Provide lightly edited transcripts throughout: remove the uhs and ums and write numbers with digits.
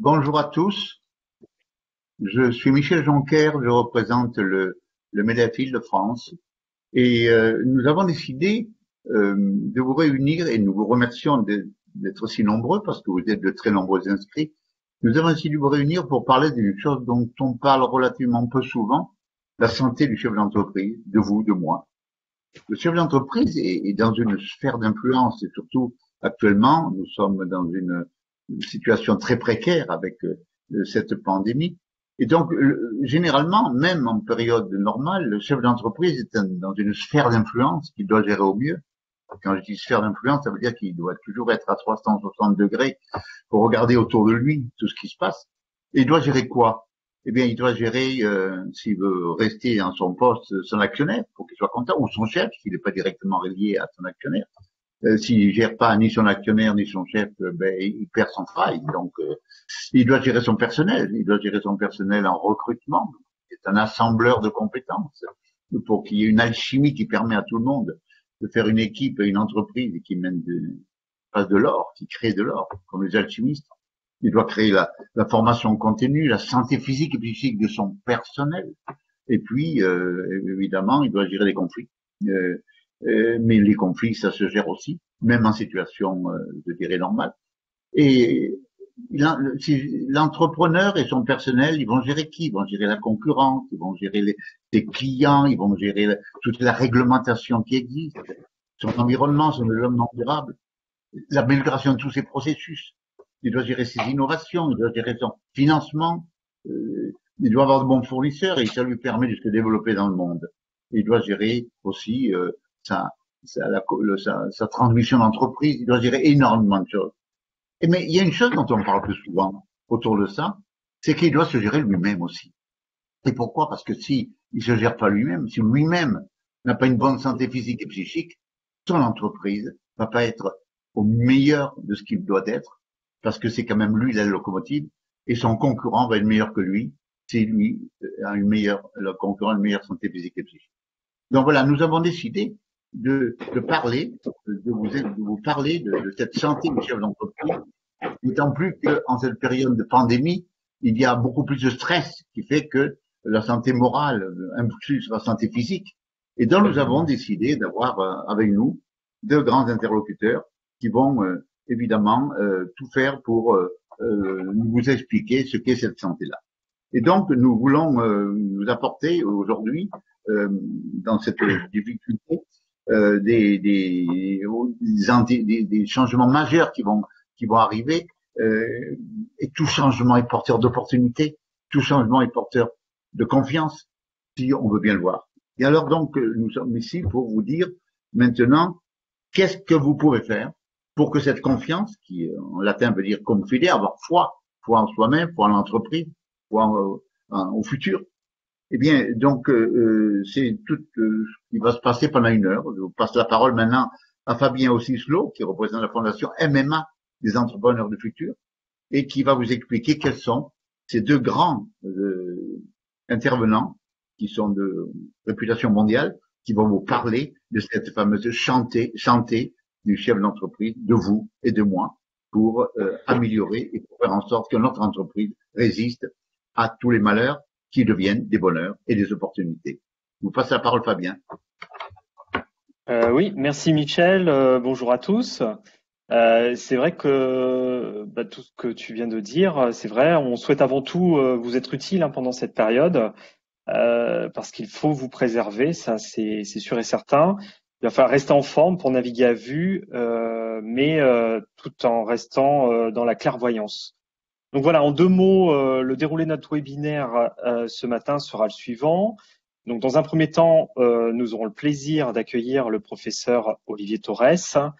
Bonjour à tous, je suis Michel Jonker, je représente le Médiaphile de France et nous avons décidé de vous réunir et nous vous remercions d'être aussi nombreux parce que vous êtes de très nombreux inscrits. Nous avons décidé de vous réunir pour parler d'une chose dont on parle relativement peu souvent, la santé du chef d'entreprise, de vous, de moi. Le chef d'entreprise est dans une sphère d'influence et surtout actuellement nous sommes dans une situation très précaire avec cette pandémie. Et donc, généralement, même en période normale, le chef d'entreprise est dans une sphère d'influence qu'il doit gérer au mieux. Quand je dis sphère d'influence, ça veut dire qu'il doit toujours être à 360 degrés pour regarder autour de lui tout ce qui se passe. Et il doit gérer quoi? Eh bien, il doit gérer, s'il veut rester dans son poste, son actionnaire, pour qu'il soit content, ou son chef, s'il n'est pas directement relié à son actionnaire. S'il gère pas ni son actionnaire ni son chef, ben, il perd son travail. Donc, il doit gérer son personnel. Il doit gérer son personnel en recrutement. C'est un assembleur de compétences pour qu'il y ait une alchimie qui permet à tout le monde de faire une équipe, une entreprise qui mène passe de l'or, qui crée de l'or, comme les alchimistes. Il doit créer la formation continue, la santé physique et psychique de son personnel. Et puis, évidemment, il doit gérer les conflits. Mais les conflits, ça se gère aussi, même en situation, je dirais, normale. Et l'entrepreneur et son personnel, ils vont gérer qui? Ils vont gérer la concurrence, ils vont gérer les clients, ils vont gérer toute la réglementation qui existe, son environnement, son développement durable, l'amélioration de tous ces processus. Il doit gérer ses innovations, il doit gérer son financement, il doit avoir de bons fournisseurs et ça lui permet de se développer dans le monde. Il doit gérer aussi sa transmission d'entreprise, il doit gérer énormément de choses. Mais il y a une chose dont on parle plus souvent autour de ça, c'est qu'il doit se gérer lui-même aussi. Et pourquoi? Parce que si il se gère pas lui-même, si lui-même n'a pas une bonne santé physique et psychique, son entreprise va pas être au meilleur de ce qu'il doit être, parce que c'est quand même lui la locomotive, et son concurrent va être meilleur que lui, si lui a le concurrent a une meilleure santé physique et psychique. Donc voilà, nous avons décidé de vous parler de cette santé du chef d'entreprise, d'autant plus qu'en cette période de pandémie, il y a beaucoup plus de stress qui fait que la santé morale influe sur la santé physique. Et donc nous avons décidé d'avoir avec nous deux grands interlocuteurs qui vont évidemment tout faire pour vous expliquer ce qu'est cette santé-là. Et donc nous voulons nous apporter aujourd'hui dans cette difficulté des changements majeurs qui vont arriver, et tout changement est porteur d'opportunités, tout changement est porteur de confiance, si on veut bien le voir. Et alors donc, nous sommes ici pour vous dire maintenant, qu'est-ce que vous pouvez faire pour que cette confiance, qui en latin veut dire confide, avoir foi en soi-même, foi en l'entreprise, foi au futur. Eh bien, donc, c'est tout ce qui va se passer pendant une heure. Je vous passe la parole maintenant à Fabien Ossislo, qui représente la fondation MMA des entrepreneurs du futur, et qui va vous expliquer quels sont ces deux grands intervenants qui sont de réputation mondiale, qui vont vous parler de cette fameuse santé du chef d'entreprise, de vous et de moi, pour améliorer et pour faire en sorte que notre entreprise résiste à tous les malheurs qui deviennent des bonheurs et des opportunités. Je vous passe la parole, Fabien. Oui, merci Michel. Bonjour à tous. C'est vrai que tout ce que tu viens de dire, c'est vrai. On souhaite avant tout vous être utile pendant cette période, parce qu'il faut vous préserver, ça c'est sûr et certain. Il va falloir rester en forme pour naviguer à vue, mais tout en restant dans la clairvoyance. Donc voilà, en deux mots, le déroulé de notre webinaire ce matin sera le suivant. Donc dans un premier temps, nous aurons le plaisir d'accueillir le professeur Olivier Torres.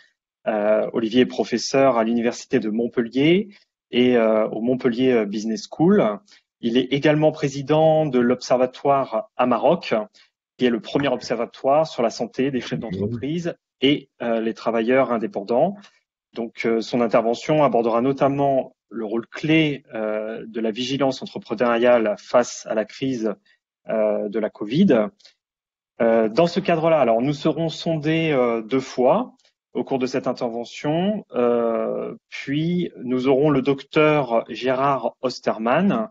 Olivier est professeur à l'Université de Montpellier et au Montpellier Business School. Il est également président de l'Observatoire Amarok, qui est le premier observatoire sur la santé des chefs d'entreprise et les travailleurs indépendants. Donc son intervention abordera notamment le rôle clé de la vigilance entrepreneuriale face à la crise de la Covid. Dans ce cadre-là, alors nous serons sondés deux fois. au cours de cette intervention. Puis nous aurons le docteur Gérard Osterman,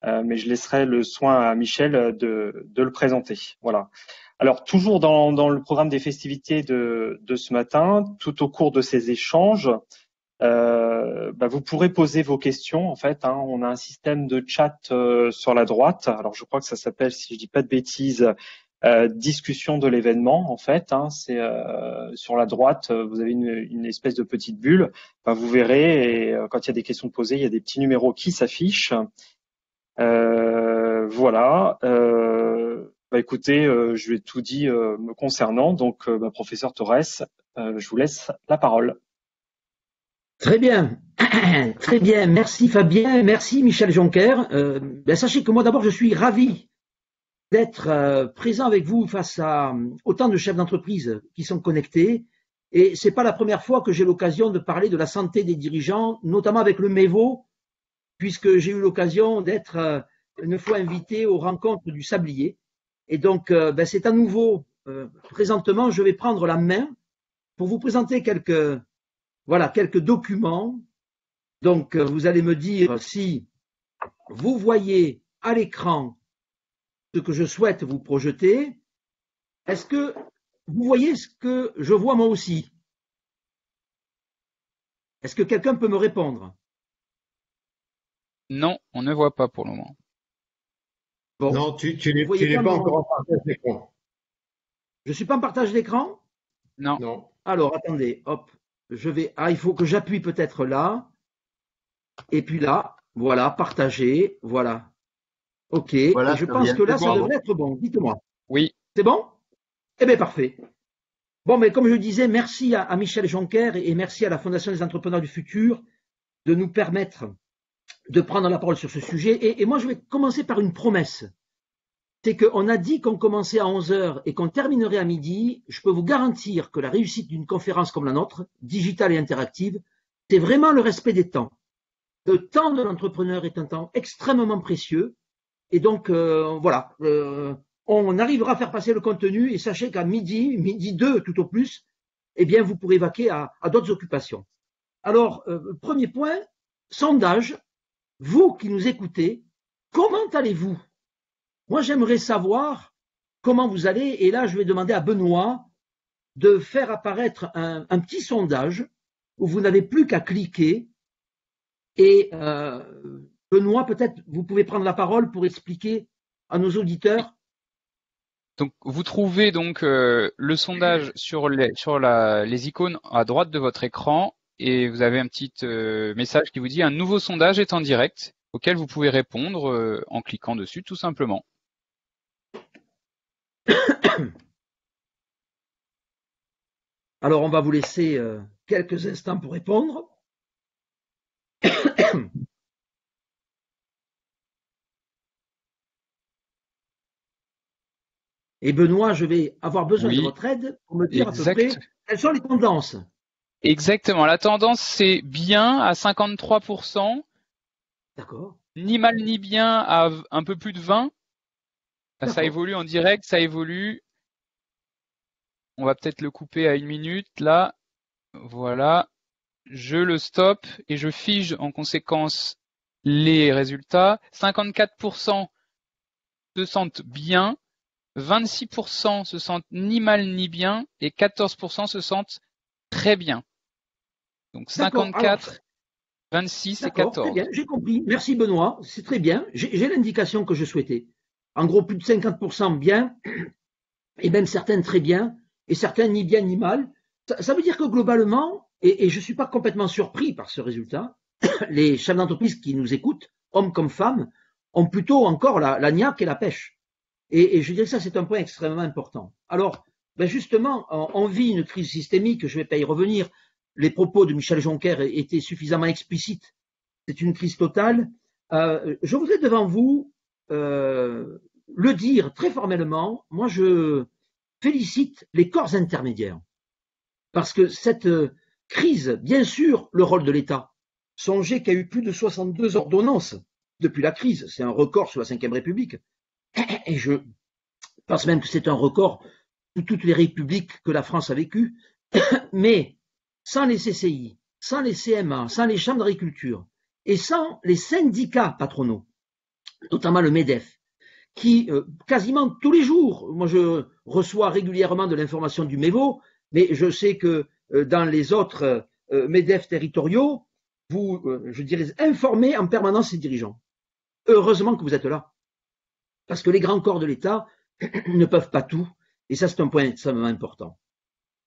mais je laisserai le soin à Michel de le présenter. Voilà. Alors toujours dans le programme des festivités de ce matin, tout au cours de ces échanges, vous pourrez poser vos questions. En fait, on a un système de chat sur la droite. Alors je crois que ça s'appelle, si je dis pas de bêtises, discussion de l'événement. En fait, c'est sur la droite, vous avez une espèce de petite bulle. Vous verrez, et quand il y a des questions posées, il y a des petits numéros qui s'affichent. Voilà. Écoutez, je lui ai tout dit me concernant. Donc, professeur Torres, je vous laisse la parole. Très bien, très bien. Merci Fabien, merci Michel Jonker. Sachez que moi d'abord je suis ravi d'être présent avec vous face à autant de chefs d'entreprise qui sont connectés. Et c'est pas la première fois que j'ai l'occasion de parler de la santé des dirigeants, notamment avec le MEVO, puisque j'ai eu l'occasion d'être une fois invité aux rencontres du Sablier. Et donc, c'est à nouveau, présentement, je vais prendre la main pour vous présenter quelques documents. Donc, vous allez me dire si vous voyez à l'écran ce que je souhaite vous projeter. Est-ce que vous voyez ce que je vois moi aussi? Est-ce que quelqu'un peut me répondre? Non, on ne voit pas pour le moment. Bon, non, tu n'es pas encore en partage d'écran. Je ne suis pas en partage d'écran? Non. Alors, attendez, hop. Il faut que j'appuie peut-être là. Et puis là, voilà, partager, voilà. OK. Voilà, et je pense que là, ça devrait être bon. Dites-moi. Oui. C'est bon? Eh bien, parfait. Bon, mais comme je disais, merci à Michel Jonker et merci à la Fondation des entrepreneurs du futur de nous permettre de prendre la parole sur ce sujet. Et moi, je vais commencer par une promesse. C'est qu'on a dit qu'on commençait à 11h et qu'on terminerait à midi. Je peux vous garantir que la réussite d'une conférence comme la nôtre, digitale et interactive, c'est vraiment le respect des temps. Le temps de l'entrepreneur est un temps extrêmement précieux. Et donc, voilà, on arrivera à faire passer le contenu et sachez qu'à midi 2 tout au plus, eh bien, vous pourrez vaquer à d'autres occupations. Alors, premier point, sondage. Vous qui nous écoutez, comment allez-vous? Moi, j'aimerais savoir comment vous allez. Et là, je vais demander à Benoît de faire apparaître un petit sondage où vous n'avez plus qu'à cliquer. Et Benoît, peut-être vous pouvez prendre la parole pour expliquer à nos auditeurs. Donc, vous trouvez donc le sondage sur les icônes à droite de votre écran. Et vous avez un petit message qui vous dit « Un nouveau sondage est en direct » auquel vous pouvez répondre en cliquant dessus tout simplement. Alors, on va vous laisser quelques instants pour répondre. Et Benoît, je vais avoir besoin de votre aide pour me dire à peu près quelles sont les tendances. Exactement. La tendance, c'est bien à 53%. D'accord. Ni mal ni bien à un peu plus de 20. Ça évolue en direct, ça évolue. On va peut-être le couper à 1 minute. Là, voilà. Je le stoppe et je fige en conséquence les résultats. 54% se sentent bien. 26% se sentent ni mal ni bien et 14% se sentent très bien. Donc 54, 26 et 14. Très bien, j'ai compris. Merci Benoît, c'est très bien. J'ai l'indication que je souhaitais. En gros, plus de 50% bien, et même certains très bien, et certains ni bien ni mal. Ça veut dire que globalement, et je ne suis pas complètement surpris par ce résultat, les chefs d'entreprise qui nous écoutent, hommes comme femmes, ont plutôt encore la niaque et la pêche. Et je dirais que ça, c'est un point extrêmement important. Alors, justement, on vit une crise systémique, je ne vais pas y revenir. Les propos de Michel Jonker étaient suffisamment explicites. C'est une crise totale. Je voudrais devant vous le dire très formellement. Moi, je félicite les corps intermédiaires. Parce que cette crise, bien sûr, le rôle de l'État. Songez qu'il y a eu plus de 62 ordonnances depuis la crise. C'est un record sous la Ve République. Et je pense même que c'est un record de toutes les républiques que la France a vécues. Mais sans les CCI, sans les CMA, sans les chambres d'agriculture et sans les syndicats patronaux, notamment le MEDEF, qui quasiment tous les jours, moi je reçois régulièrement de l'information du MEVO, mais je sais que dans les autres MEDEF territoriaux, vous, je dirais, informez en permanence ces dirigeants. Heureusement que vous êtes là, parce que les grands corps de l'État ne peuvent pas tout, et ça c'est un point extrêmement important.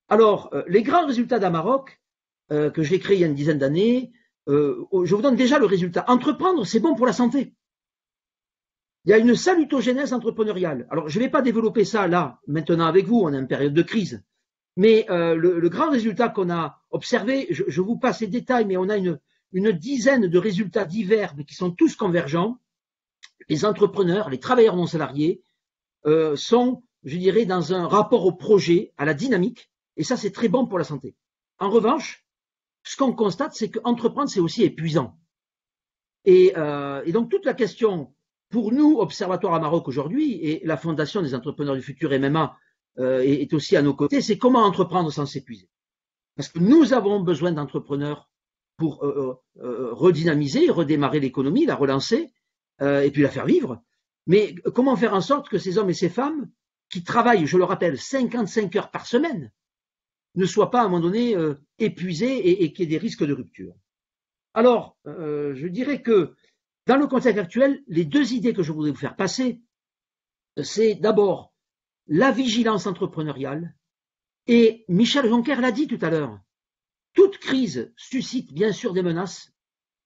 Alors, les grands résultats d'Amaroc, que j'ai créé il y a une dizaine d'années, je vous donne déjà le résultat. Entreprendre, c'est bon pour la santé. Il y a une salutogénèse entrepreneuriale. Alors, je ne vais pas développer ça là, maintenant avec vous, on est en période de crise. Mais le grand résultat qu'on a observé, je vous passe les détails, mais on a une dizaine de résultats divers, mais qui sont tous convergents. Les entrepreneurs, les travailleurs non salariés sont, je dirais, dans un rapport au projet, à la dynamique, et ça, c'est très bon pour la santé. En revanche, ce qu'on constate, c'est qu'entreprendre, c'est aussi épuisant. Et donc, toute la question, pour nous, Observatoire à Maroc aujourd'hui, et la Fondation des entrepreneurs du futur, MMA, est aussi à nos côtés, c'est comment entreprendre sans s'épuiser. Parce que nous avons besoin d'entrepreneurs pour redynamiser, redémarrer l'économie, la relancer, et puis la faire vivre. Mais comment faire en sorte que ces hommes et ces femmes qui travaillent, je le rappelle, 55 heures par semaine, ne soient pas à un moment donné épuisés et qu'il y ait des risques de rupture. Alors, je dirais que dans le contexte actuel, les deux idées que je voudrais vous faire passer, c'est d'abord la vigilance entrepreneuriale, et Michel Jonker l'a dit tout à l'heure, toute crise suscite bien sûr des menaces,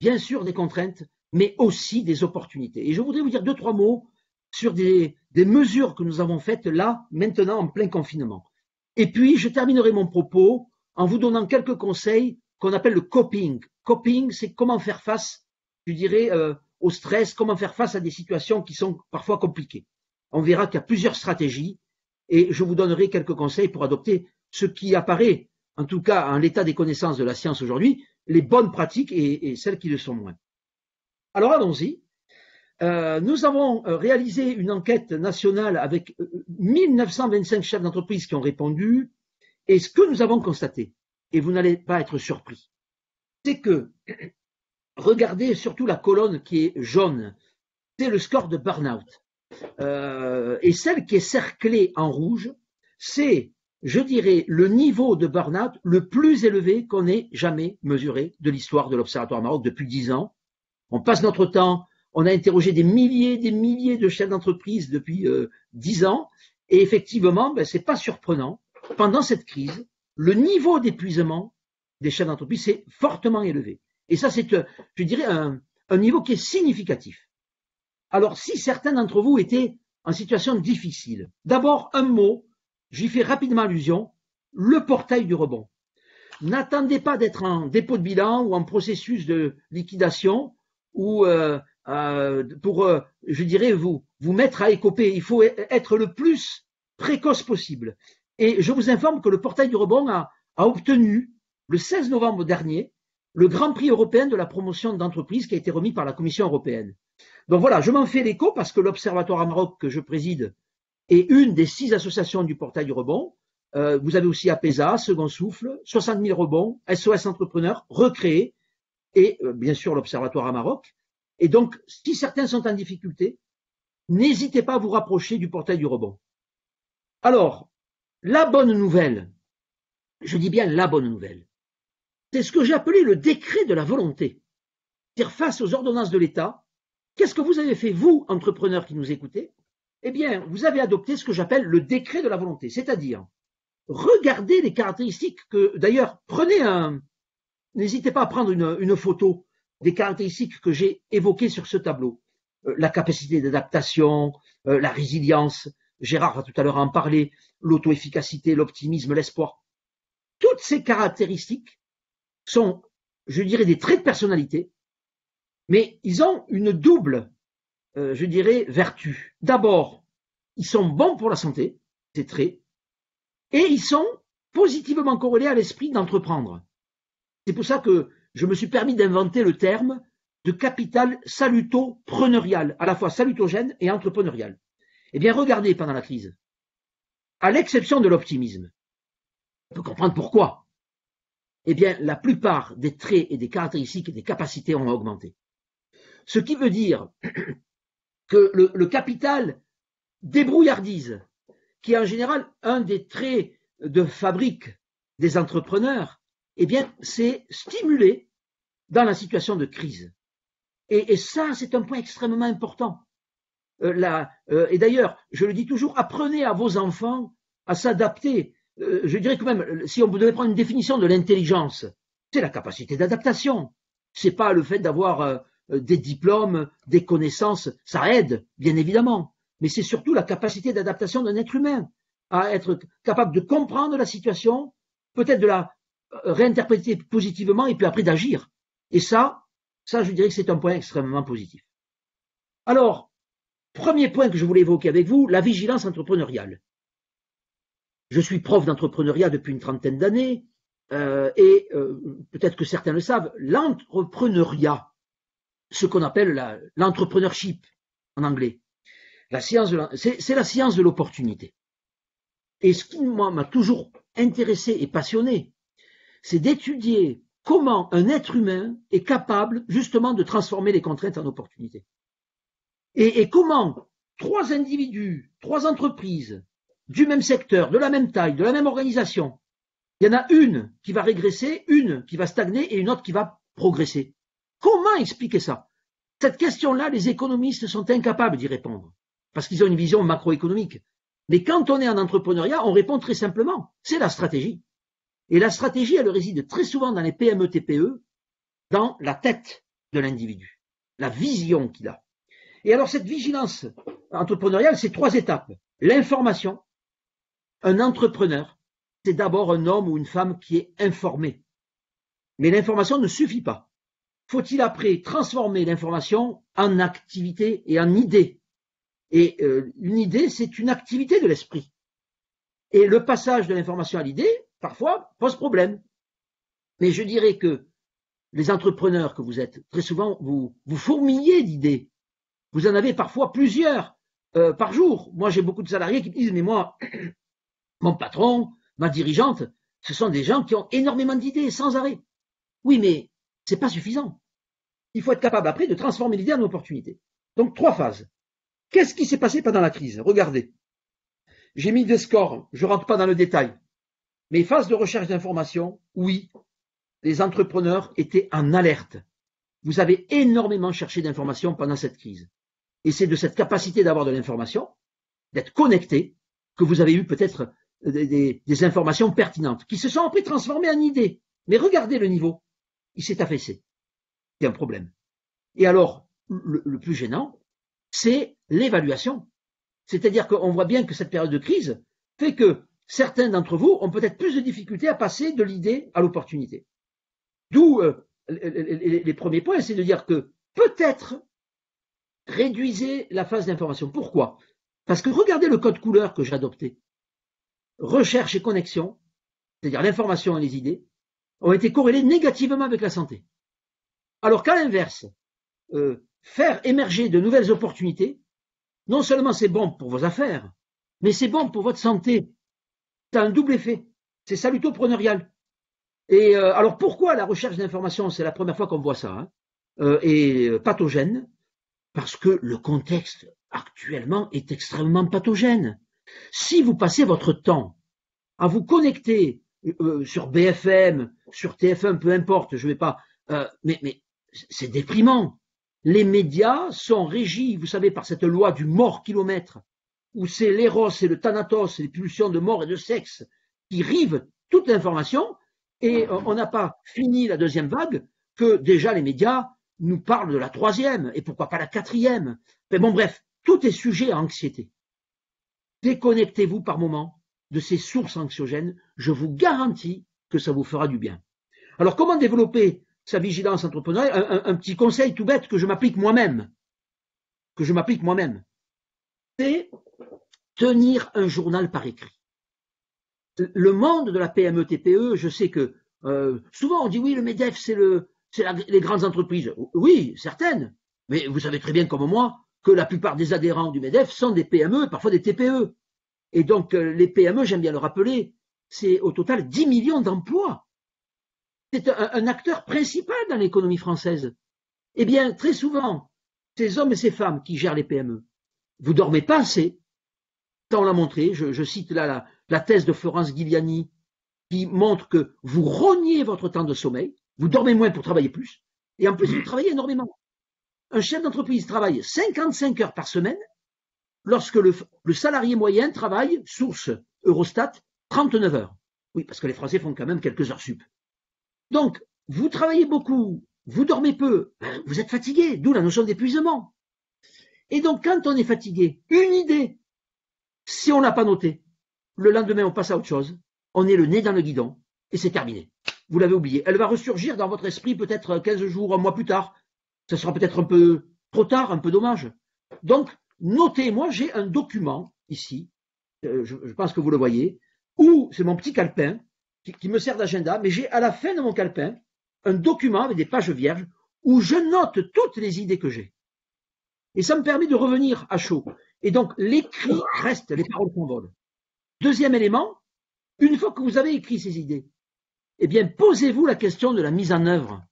bien sûr des contraintes, mais aussi des opportunités. Et je voudrais vous dire 2-3 mots sur des mesures que nous avons faites là, maintenant, en plein confinement. Et puis, je terminerai mon propos en vous donnant quelques conseils qu'on appelle le coping. Coping, c'est comment faire face, je dirais, au stress, comment faire face à des situations qui sont parfois compliquées. On verra qu'il y a plusieurs stratégies et je vous donnerai quelques conseils pour adopter ce qui apparaît, en tout cas en l'état des connaissances de la science aujourd'hui, les bonnes pratiques et celles qui le sont moins. Alors allons-y. Nous avons réalisé une enquête nationale avec 1925 chefs d'entreprise qui ont répondu, et ce que nous avons constaté, et vous n'allez pas être surpris, c'est que, regardez surtout la colonne qui est jaune, c'est le score de burn-out. Et celle qui est cerclée en rouge, c'est, je dirais, le niveau de burn-out le plus élevé qu'on ait jamais mesuré de l'histoire de l'Observatoire Maroc depuis 10 ans. On passe notre temps, on a interrogé des milliers de chefs d'entreprise depuis 10 ans, et effectivement, c'est pas surprenant. Pendant cette crise, le niveau d'épuisement des chefs d'entreprise s'est fortement élevé. Et ça, c'est, je dirais, un niveau qui est significatif. Alors, si certains d'entre vous étaient en situation difficile, d'abord un mot, j'y fais rapidement allusion, le portail du rebond. N'attendez pas d'être en dépôt de bilan ou en processus de liquidation ou pour, je dirais, vous mettre à écoper. Il faut être le plus précoce possible. Et je vous informe que le portail du rebond a obtenu, le 16 novembre dernier, le Grand Prix européen de la promotion d'entreprise qui a été remis par la Commission européenne. Donc voilà, je m'en fais l'écho parce que l'Observatoire à Maroc que je préside est une des 6 associations du portail du rebond. Vous avez aussi APESA, Second Souffle, 60 000 rebonds, SOS Entrepreneurs, recréés, et bien sûr l'Observatoire à Maroc. Et donc, si certains sont en difficulté, n'hésitez pas à vous rapprocher du portail du rebond. Alors, la bonne nouvelle, je dis bien la bonne nouvelle, c'est ce que j'ai appelé le décret de la volonté. C'est-à-dire face aux ordonnances de l'État, qu'est-ce que vous avez fait, vous, entrepreneurs qui nous écoutez? Eh bien, vous avez adopté ce que j'appelle le décret de la volonté, c'est-à-dire regardez les caractéristiques que, d'ailleurs, n'hésitez pas à prendre une photo des caractéristiques que j'ai évoquées sur ce tableau. La capacité d'adaptation, la résilience, Gérard va tout à l'heure en parler, l'auto-efficacité, l'optimisme, l'espoir. Toutes ces caractéristiques sont, je dirais, des traits de personnalité, mais ils ont une double, je dirais, vertu. D'abord, ils sont bons pour la santé, ces traits, et ils sont positivement corrélés à l'esprit d'entreprendre. C'est pour ça que je me suis permis d'inventer le terme de capital salutopreneurial, à la fois salutogène et entrepreneurial. Eh bien, regardez pendant la crise, à l'exception de l'optimisme, on peut comprendre pourquoi. eh bien, la plupart des traits et des caractéristiques et des capacités ont augmenté. Ce qui veut dire que le capital débrouillardise, qui est en général un des traits de fabrique des entrepreneurs, eh bien, c'est stimulé dans la situation de crise. Et ça, c'est un point extrêmement important. Et d'ailleurs, je le dis toujours, apprenez à vos enfants à s'adapter. Je dirais que même, si on devait prendre une définition de l'intelligence, c'est la capacité d'adaptation. C'est pas le fait d'avoir des diplômes, des connaissances, ça aide, bien évidemment. Mais c'est surtout la capacité d'adaptation d'un être humain, à être capable de comprendre la situation, peut-être de la réinterpréter positivement et puis après d'agir. Et ça, je dirais que c'est un point extrêmement positif. Alors, premier point que je voulais évoquer avec vous, la vigilance entrepreneuriale. Je suis prof d'entrepreneuriat depuis une trentaine d'années et peut-être que certains le savent, l'entrepreneuriat, ce qu'on appelle l'entrepreneurship en anglais, c'est la science de l'opportunité. Et ce qui m'a toujours intéressé et passionné, c'est d'étudier comment un être humain est capable justement de transformer les contraintes en opportunités. Et comment 3 individus, 3 entreprises du même secteur, de la même taille, de la même organisation, il y en a une qui va régresser, une qui va stagner et une autre qui va progresser. Comment expliquer ça? Cette question-là, les économistes sont incapables d'y répondre parce qu'ils ont une vision macroéconomique. Mais quand on est en entrepreneuriat, on répond très simplement, c'est la stratégie. Et la stratégie, elle réside très souvent dans les PME, TPE, dans la tête de l'individu, la vision qu'il a. Et alors cette vigilance entrepreneuriale, c'est 3 étapes. L'information. Un entrepreneur, c'est d'abord un homme ou une femme qui est informé. Mais l'information ne suffit pas. Faut-il après transformer l'information en activité et en idée? Et une idée, c'est une activité de l'esprit. Et le passage de l'information à l'idée, parfois, pose problème. Mais je dirais que les entrepreneurs que vous êtes, très souvent, vous fourmillez d'idées. Vous en avez parfois plusieurs par jour. Moi, j'ai beaucoup de salariés qui me disent, mais moi, mon patron, ma dirigeante, ce sont des gens qui ont énormément d'idées sans arrêt. Oui, mais c'est pas suffisant. Il faut être capable après de transformer l'idée en opportunité. Donc 3 phases. Qu'est-ce qui s'est passé pendant la crise? Regardez. J'ai mis des scores, je ne rentre pas dans le détail. Mais phase de recherche d'information, oui, les entrepreneurs étaient en alerte. Vous avez énormément cherché d'informations pendant cette crise. Et c'est de cette capacité d'avoir de l'information, d'être connecté, que vous avez eu peut-être des informations pertinentes, qui se sont après transformées en idées. Mais regardez le niveau, il s'est affaissé. Il y a un problème. Et alors, le plus gênant, c'est l'évaluation. C'est-à-dire qu'on voit bien que cette période de crise fait que certains d'entre vous ont peut-être plus de difficultés à passer de l'idée à l'opportunité. D'où les premiers points, c'est de dire que peut-être réduisez la phase d'information. Pourquoi? Parce que regardez le code couleur que j'ai adopté. Recherche et connexion, c'est-à-dire l'information et les idées, ont été corrélés négativement avec la santé. Alors qu'à l'inverse, faire émerger de nouvelles opportunités, non seulement c'est bon pour vos affaires, mais c'est bon pour votre santé. C'est un double effet. C'est salutopreneurial. Et alors pourquoi la recherche d'information, c'est la première fois qu'on voit ça, est pathogène? Parce que le contexte actuellement est extrêmement pathogène. Si vous passez votre temps à vous connecter sur BFM, sur TF1, peu importe, je ne vais pas, mais c'est déprimant. Les médias sont régis, vous savez, par cette loi du mort-kilomètre, où c'est l'éros et le thanatos, les pulsions de mort et de sexe, qui rivent toute l'information, et on n'a pas fini la 2e vague, que déjà les médias nous parlent de la 3e, et pourquoi pas la 4e. Mais bon, bref, tout est sujet à anxiété. Déconnectez-vous par moment de ces sources anxiogènes, je vous garantis que ça vous fera du bien. Alors, comment développer sa vigilance entrepreneuriale? Un petit conseil tout bête que je m'applique moi-même, c'est tenir un journal par écrit. Le monde de la PME TPE, je sais que souvent on dit oui, le MEDEF c'est les grandes entreprises. Oui, certaines, mais vous savez très bien comme moi que la plupart des adhérents du MEDEF sont des PME, parfois des TPE. Et donc les PME, j'aime bien le rappeler, c'est au total 10 millions d'emplois. c'est un acteur principal dans l'économie française. Eh bien, très souvent, ces hommes et ces femmes qui gèrent les PME, vous dormez pas assez. Ça, on l'a montré. Je cite là la thèse de Florence Ghigliani qui montre que vous rognez votre temps de sommeil, vous dormez moins pour travailler plus, et en plus, vous travaillez énormément. Un chef d'entreprise travaille 55 heures par semaine, lorsque le salarié moyen travaille, source Eurostat, 39 heures. Oui, parce que les Français font quand même quelques heures sup. Donc, vous travaillez beaucoup, vous dormez peu, vous êtes fatigué, d'où la notion d'épuisement. Et donc, quand on est fatigué, une idée, si on l'a pas notée, le lendemain, on passe à autre chose, on est le nez dans le guidon, et c'est terminé. Vous l'avez oublié. Elle va ressurgir dans votre esprit peut-être 15 jours, un mois plus tard. Ce sera peut-être un peu trop tard, un peu dommage. Donc, notez, moi j'ai un document ici, je pense que vous le voyez, où c'est mon petit calepin qui me sert d'agenda, mais j'ai à la fin de mon calepin un document avec des pages vierges où je note toutes les idées que j'ai. Et ça me permet de revenir à chaud. Et donc, l'écrit reste, les paroles s'envolent. Deuxième élément, une fois que vous avez écrit ces idées, eh bien, posez-vous la question de la mise en œuvre.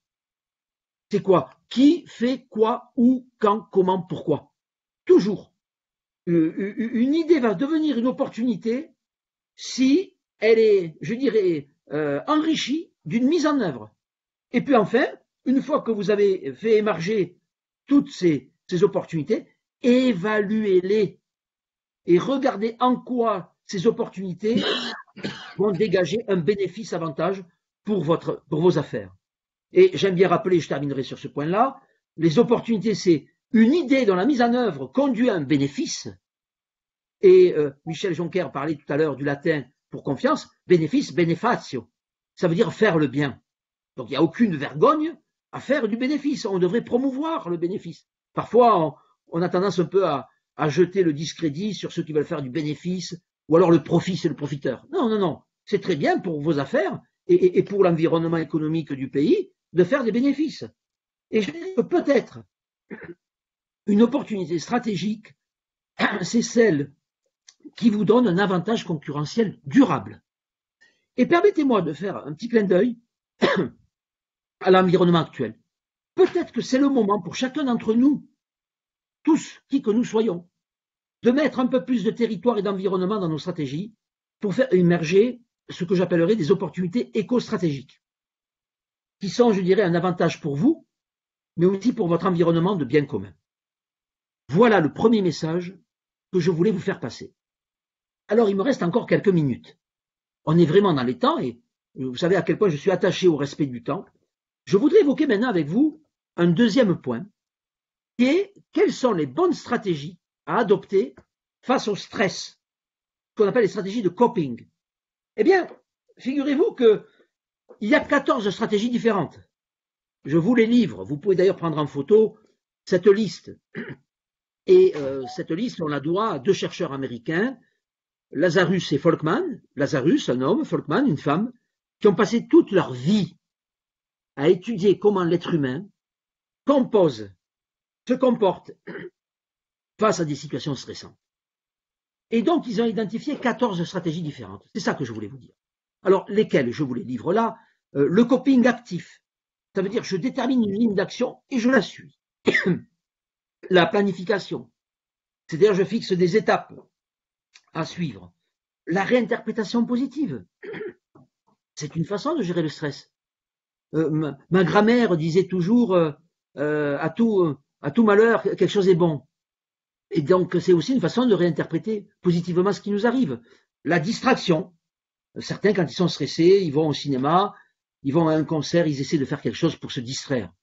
C'est quoi? Qui fait quoi, où, quand, comment, pourquoi? Toujours. Une idée va devenir une opportunité si elle est, je dirais, enrichie d'une mise en œuvre. Et puis enfin, une fois que vous avez fait émerger toutes ces opportunités, évaluez-les et regardez en quoi ces opportunités vont dégager un bénéfice avantage pour vos affaires. Et j'aime bien rappeler, je terminerai sur ce point-là, les opportunités, c'est une idée dont la mise en œuvre conduit à un bénéfice. Et Michel Joncker parlait tout à l'heure du latin pour confiance, bénéfice, benefatio. Ça veut dire faire le bien. Donc il n'y a aucune vergogne à faire du bénéfice. On devrait promouvoir le bénéfice. Parfois, on a tendance un peu à jeter le discrédit sur ceux qui veulent faire du bénéfice, ou alors le profit, c'est le profiteur. Non, non, non. C'est très bien pour vos affaires et pour l'environnement économique du pays de faire des bénéfices. Et je dirais que peut-être une opportunité stratégique, c'est celle qui vous donne un avantage concurrentiel durable. Et permettez-moi de faire un petit clin d'œil à l'environnement actuel. Peut-être que c'est le moment pour chacun d'entre nous, tous, qui que nous soyons, de mettre un peu plus de territoire et d'environnement dans nos stratégies pour faire émerger ce que j'appellerais des opportunités éco-stratégiques, qui sont, je dirais, un avantage pour vous, mais aussi pour votre environnement de bien commun. Voilà le premier message que je voulais vous faire passer. Alors, il me reste encore quelques minutes. On est vraiment dans les temps et vous savez à quel point je suis attaché au respect du temps. Je voudrais évoquer maintenant avec vous un deuxième point, qui est quelles sont les bonnes stratégies à adopter face au stress, ce qu'on appelle les stratégies de coping. Eh bien, figurez-vous qu'il y a 14 stratégies différentes. Je vous les livre. Vous pouvez d'ailleurs prendre en photo cette liste. Et cette liste, on la doit à deux chercheurs américains, Lazarus et Folkman. Lazarus, un homme, Folkman, une femme, qui ont passé toute leur vie à étudier comment l'être humain se comporte face à des situations stressantes. Et donc, ils ont identifié 14 stratégies différentes. C'est ça que je voulais vous dire. Alors, lesquelles je vous les livre là? Le coping actif. Ça veut dire je détermine une ligne d'action et je la suis. La planification. C'est-à-dire je fixe des étapes à suivre. La réinterprétation positive. C'est une façon de gérer le stress. Ma grand-mère disait toujours à tout malheur, quelque chose est bon. Et donc, c'est aussi une façon de réinterpréter positivement ce qui nous arrive. La distraction. Certains, quand ils sont stressés, ils vont au cinéma, ils vont à un concert, ils essaient de faire quelque chose pour se distraire.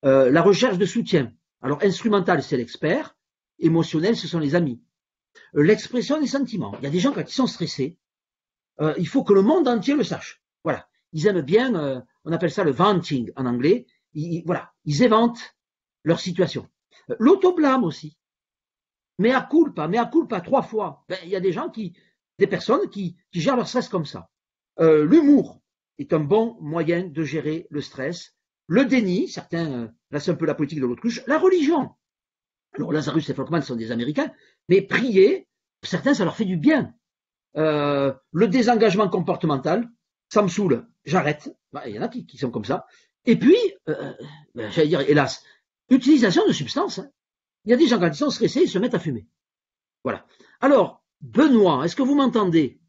La recherche de soutien. Alors, instrumental, c'est l'expert. Émotionnel, ce sont les amis. L'expression des sentiments. Il y a des gens, quand ils sont stressés, il faut que le monde entier le sache. Voilà. Ils aiment bien, on appelle ça le venting en anglais. Ils éventent leur situation. L'autoblâme aussi. Mea culpa 3 fois. Il y a des personnes qui gèrent leur stress comme ça. L'humour est un bon moyen de gérer le stress. Le déni, certains, là c'est un peu la politique de l'autruche. La religion. Alors Lazarus et Folkman sont des Américains, mais prier, certains ça leur fait du bien. Le désengagement comportemental, ça me saoule, j'arrête. Il y en a qui sont comme ça. Et puis, j'allais dire, hélas, utilisation de substances. Hein. Il y a des gens, quand ils sont stressés, ils se mettent à fumer. Voilà. Alors, Benoît, est-ce que vous m'entendez?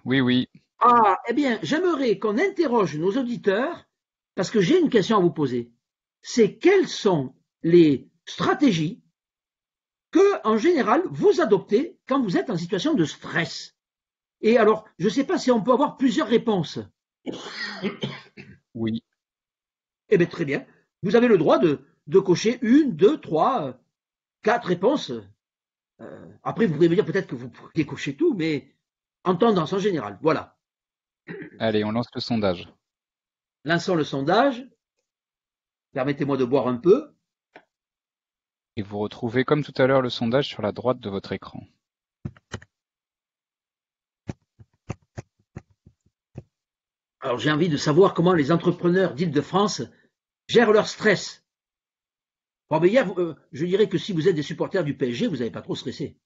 Oui, oui. Ah, eh bien, j'aimerais qu'on interroge nos auditeurs, parce que j'ai une question à vous poser. C'est quelles sont les stratégies que, en général, vous adoptez quand vous êtes en situation de stress? Et alors, je ne sais pas si on peut avoir plusieurs réponses. Oui. Eh bien, très bien. Vous avez le droit de cocher 1, 2, 3, 4 réponses. Après, vous pourriez me dire peut-être que vous pourriez cocher tout, mais en tendance en général. Voilà. Allez, on lance le sondage. Lançons le sondage. Permettez-moi de boire un peu. Et vous retrouvez, comme tout à l'heure, le sondage sur la droite de votre écran. Alors, j'ai envie de savoir comment les entrepreneurs d'Île-de-France gèrent leur stress. Bon, mais hier, je dirais que si vous êtes des supporters du PSG, vous n'avez pas trop stressé.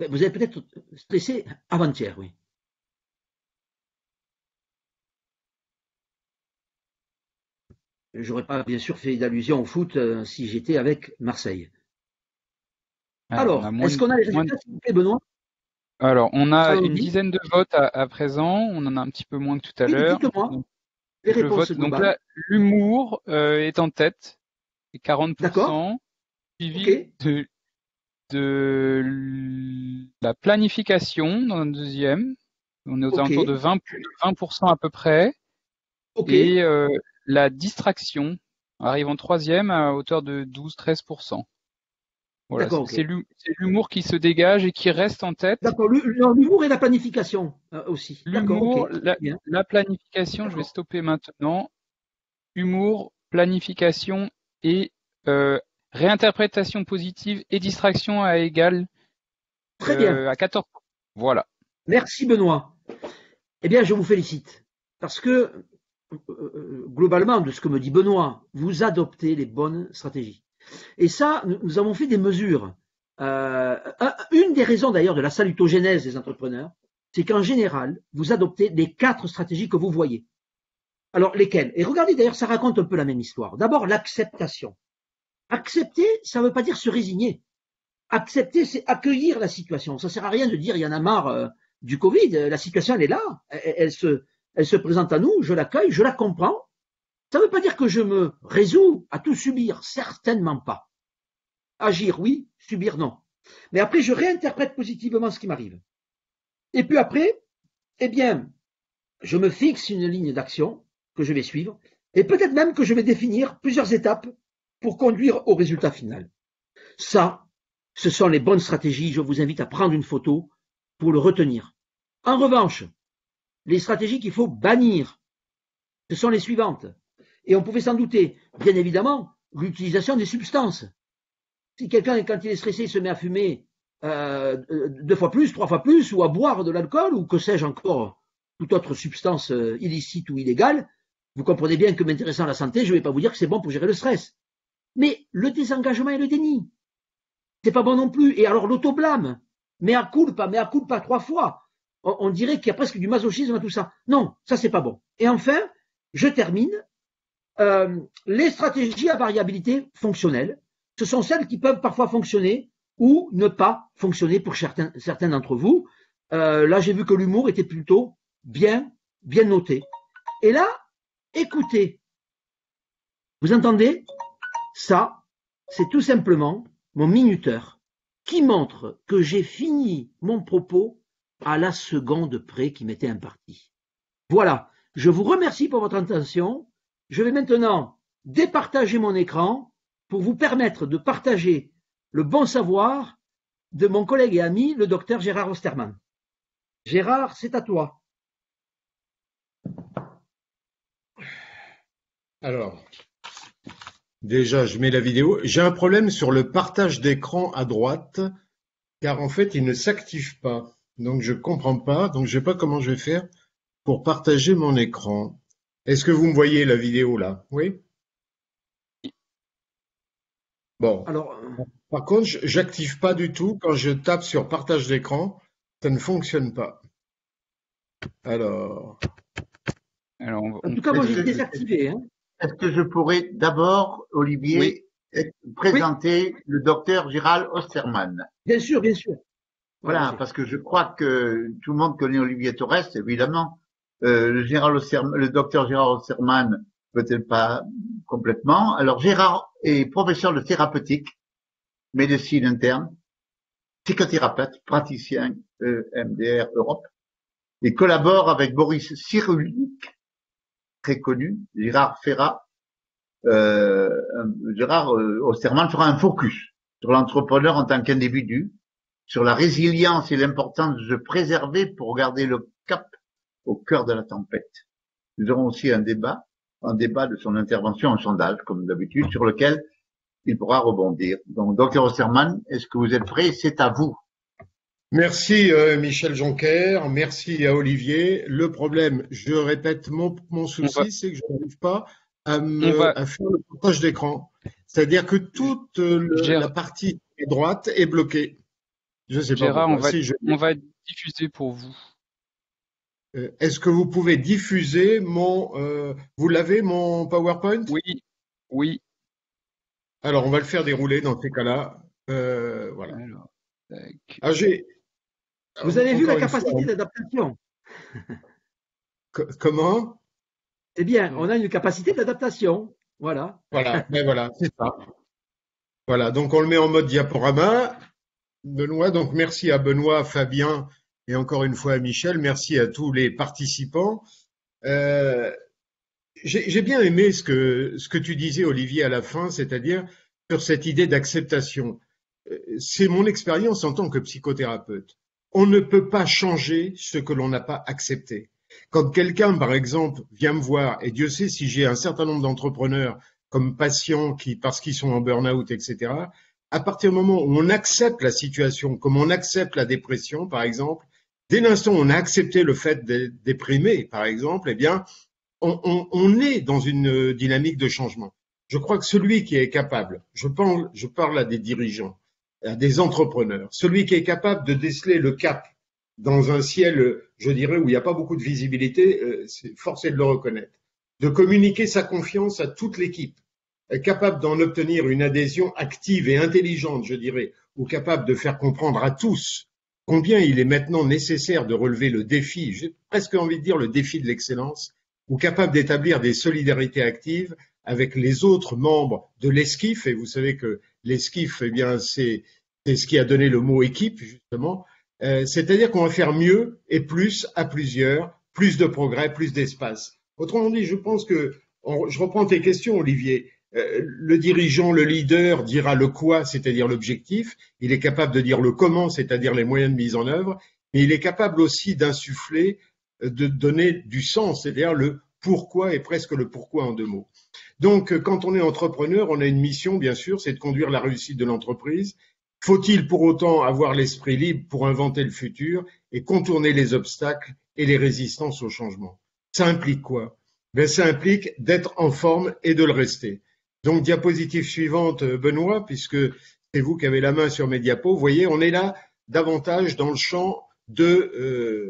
Vous avez peut-être stressé avant-hier, oui. J'aurais pas bien sûr fait d'allusion au foot si j'étais avec Marseille. Alors, est-ce qu'on a les résultats, s'il vous plaît, Benoît? Alors, on a une dizaine de votes à présent. On en a un petit peu moins que tout à l'heure. Dites-moi les réponses globales. Donc là, l'humour est en tête, 40%, suivi de la planification dans le deuxième. On est aux alentours de 20% à peu près. Et la distraction arrive en troisième à hauteur de 12-13%. Voilà, c'est l'humour qui se dégage et qui reste en tête. D'accord, l'humour et la planification aussi. L'humour, la planification, je vais stopper maintenant. Humour, planification et réinterprétation positive et distraction à égal très bien. À 14%. Voilà. Merci Benoît. Eh bien, je vous félicite parce que globalement, de ce que me dit Benoît, vous adoptez les bonnes stratégies. Et ça, nous avons fait des mesures. Une des raisons d'ailleurs de la salutogénèse des entrepreneurs, c'est qu'en général, vous adoptez les 4 stratégies que vous voyez. Alors, lesquelles? Et regardez d'ailleurs, ça raconte un peu la même histoire. D'abord, l'acceptation. Accepter, ça ne veut pas dire se résigner. Accepter, c'est accueillir la situation. Ça ne sert à rien de dire il y en a marre du Covid. La situation, elle est là. Elle se présente à nous. Je l'accueille, je la comprends. Ça ne veut pas dire que je me résous à tout subir. Certainement pas. Agir, oui. Subir, non. Mais après, je réinterprète positivement ce qui m'arrive. Et puis après, eh bien, je me fixe une ligne d'action que je vais suivre et peut-être même que je vais définir plusieurs étapes pour conduire au résultat final. Ça, ce sont les bonnes stratégies. Je vous invite à prendre une photo pour le retenir. En revanche, les stratégies qu'il faut bannir, ce sont les suivantes. Et on pouvait s'en douter. Bien évidemment, l'utilisation des substances. Si quelqu'un, quand il est stressé, se met à fumer 2 fois plus, 3 fois plus, ou à boire de l'alcool, ou que sais-je encore, toute autre substance illicite ou illégale, vous comprenez bien que m'intéressant à la santé, je ne vais pas vous dire que c'est bon pour gérer le stress. Mais le désengagement et le déni, c'est pas bon non plus. Et alors l'autoblâme, mea culpa 3 fois. On dirait qu'il y a presque du masochisme à tout ça. Non, ça c'est pas bon. Et enfin, je termine. Les stratégies à variabilité fonctionnelle, ce sont celles qui peuvent parfois fonctionner ou ne pas fonctionner pour certains d'entre vous. Là, j'ai vu que l'humour était plutôt bien noté. Et là, écoutez, vous entendez? Ça, c'est tout simplement mon minuteur qui montre que j'ai fini mon propos à la seconde près qui m'était impartie. Voilà, je vous remercie pour votre attention. Je vais maintenant départager mon écran pour vous permettre de partager le bon savoir de mon collègue et ami, le docteur Gérard Osterman. Gérard, c'est à toi. Alors, déjà, je mets la vidéo. J'ai un problème sur le partage d'écran à droite, car en fait, il ne s'active pas. Donc, je comprends pas. Donc, je sais pas comment je vais faire pour partager mon écran. Est-ce que vous me voyez la vidéo là? Oui? Bon. Alors, par contre, j'active pas du tout. Quand je tape sur partage d'écran, ça ne fonctionne pas. Alors, En tout cas, moi, j'ai désactivé. Hein. Est-ce que je pourrais d'abord, Olivier, présenter le docteur Gérald Osterman? Bien sûr, bien sûr. Voilà, parce que je crois que tout le monde connaît Olivier Torres, évidemment. Le docteur Gérald Osterman, peut-être pas complètement. Alors, Gérard est professeur de thérapeutique, médecine interne, psychothérapeute, praticien MDR Europe. Il collabore avec Boris Cyrulnik, très connu, Gérard Ferrat. Gérard Osterman fera un focus sur l'entrepreneur en tant qu'individu, sur la résilience et l'importance de se préserver pour garder le cap au cœur de la tempête. Nous aurons aussi un débat de son intervention en sondage, comme d'habitude, sur lequel il pourra rebondir. Donc, Dr Osterman, est-ce que vous êtes prêt? C'est à vous. merci Michel Jonker, merci à Olivier. Le problème, je répète, mon souci, c'est que je n'arrive pas à faire le partage d'écran. C'est-à-dire que toute la partie droite est bloquée. Je sais pas Gérard, pourquoi. on va diffuser pour vous. Est-ce que vous pouvez diffuser vous l'avez, mon PowerPoint? Oui. Alors, on va le faire dérouler dans ces cas-là. Voilà. Alors, vous avez vu la capacité d'adaptation? Comment? Eh bien, on a une capacité d'adaptation. Voilà. Voilà, ben voilà, c'est ça. Voilà, donc on le met en mode diaporama. Benoît, donc merci à Benoît, Fabien et encore une fois à Michel. Merci à tous les participants. J'ai bien aimé ce que tu disais, Olivier, à la fin, c'est-à-dire sur cette idée d'acceptation. C'est mon expérience en tant que psychothérapeute. On ne peut pas changer ce que l'on n'a pas accepté. Quand quelqu'un, par exemple, vient me voir, et Dieu sait si j'ai un certain nombre d'entrepreneurs comme patients parce qu'ils sont en burn-out, etc., à partir du moment où on accepte la situation, comme on accepte la dépression, par exemple, dès l'instant où on a accepté le fait d'être déprimé, par exemple, eh bien, on est dans une dynamique de changement. Je crois que celui qui est capable, je parle à des dirigeants, à des entrepreneurs, celui qui est capable de déceler le cap dans un ciel, je dirais, où il n'y a pas beaucoup de visibilité, c'est forcé de le reconnaître, de communiquer sa confiance à toute l'équipe, capable d'en obtenir une adhésion active et intelligente, je dirais, ou capable de faire comprendre à tous combien il est maintenant nécessaire de relever le défi, j'ai presque envie de dire le défi de l'excellence, ou capable d'établir des solidarités actives avec les autres membres de l'esquif, et vous savez que l'esquif, eh bien, c'est ce qui a donné le mot équipe, justement, c'est-à-dire qu'on va faire mieux et plus à plusieurs, plus de progrès, plus d'espace. Autrement dit, je pense que, je reprends tes questions, Olivier, le dirigeant, le leader dira le quoi, c'est-à-dire l'objectif, il est capable de dire le comment, c'est-à-dire les moyens de mise en œuvre, mais il est capable aussi d'insuffler, de donner du sens, c'est-à-dire le pourquoi et presque le pourquoi en deux mots. Donc, quand on est entrepreneur, on a une mission, bien sûr, c'est de conduire la réussite de l'entreprise. Faut-il pour autant avoir l'esprit libre pour inventer le futur et contourner les obstacles et les résistances au changement? Ça implique quoi? Ben, ça implique d'être en forme et de le rester. Donc, diapositive suivante, Benoît, puisque c'est vous qui avez la main sur mes diapos. Vous voyez, on est là davantage dans le champ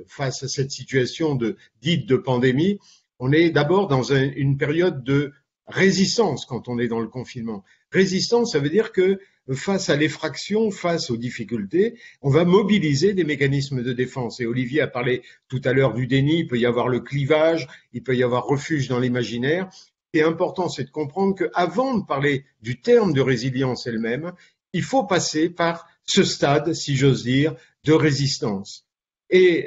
face à cette situation dite de pandémie. On est d'abord dans une période de résistance quand on est dans le confinement. Résistance, ça veut dire que face à l'effraction, face aux difficultés, on va mobiliser des mécanismes de défense. Et Olivier a parlé tout à l'heure du déni, il peut y avoir le clivage, il peut y avoir refuge dans l'imaginaire. Ce qui est important, c'est de comprendre qu'avant de parler du terme de résilience elle-même, il faut passer par ce stade, si j'ose dire, de résistance. Et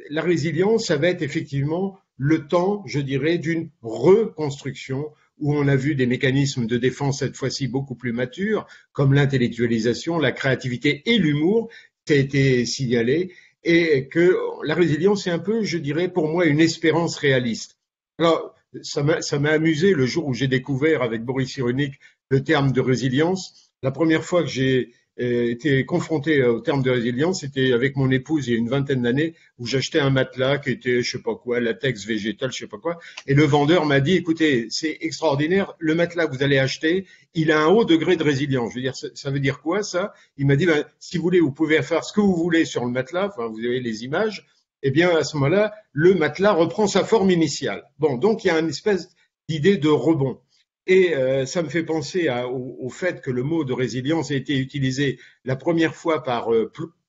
la résilience, ça va être effectivement le temps, je dirais, d'une reconstruction où on a vu des mécanismes de défense cette fois-ci beaucoup plus matures, comme l'intellectualisation, la créativité et l'humour, ça a été signalé, et que la résilience est un peu, je dirais, pour moi, une espérance réaliste. Alors, ça m'a amusé le jour où j'ai découvert avec Boris Cyrulnik le terme de résilience. La première fois que j'ai été confronté au terme de résilience, c'était avec mon épouse il y a une vingtaine d'années, où j'achetais un matelas qui était, je sais pas quoi, latex végétal, je sais pas quoi, et le vendeur m'a dit, écoutez, c'est extraordinaire, le matelas que vous allez acheter, il a un haut degré de résilience. Je veux dire, ça veut dire quoi, ça? Il m'a dit, si vous voulez, vous pouvez faire ce que vous voulez sur le matelas, enfin, vous avez les images, eh bien, à ce moment-là, le matelas reprend sa forme initiale. Bon, donc il y a une espèce d'idée de rebond. Et ça me fait penser au fait que le mot de résilience a été utilisé la première fois par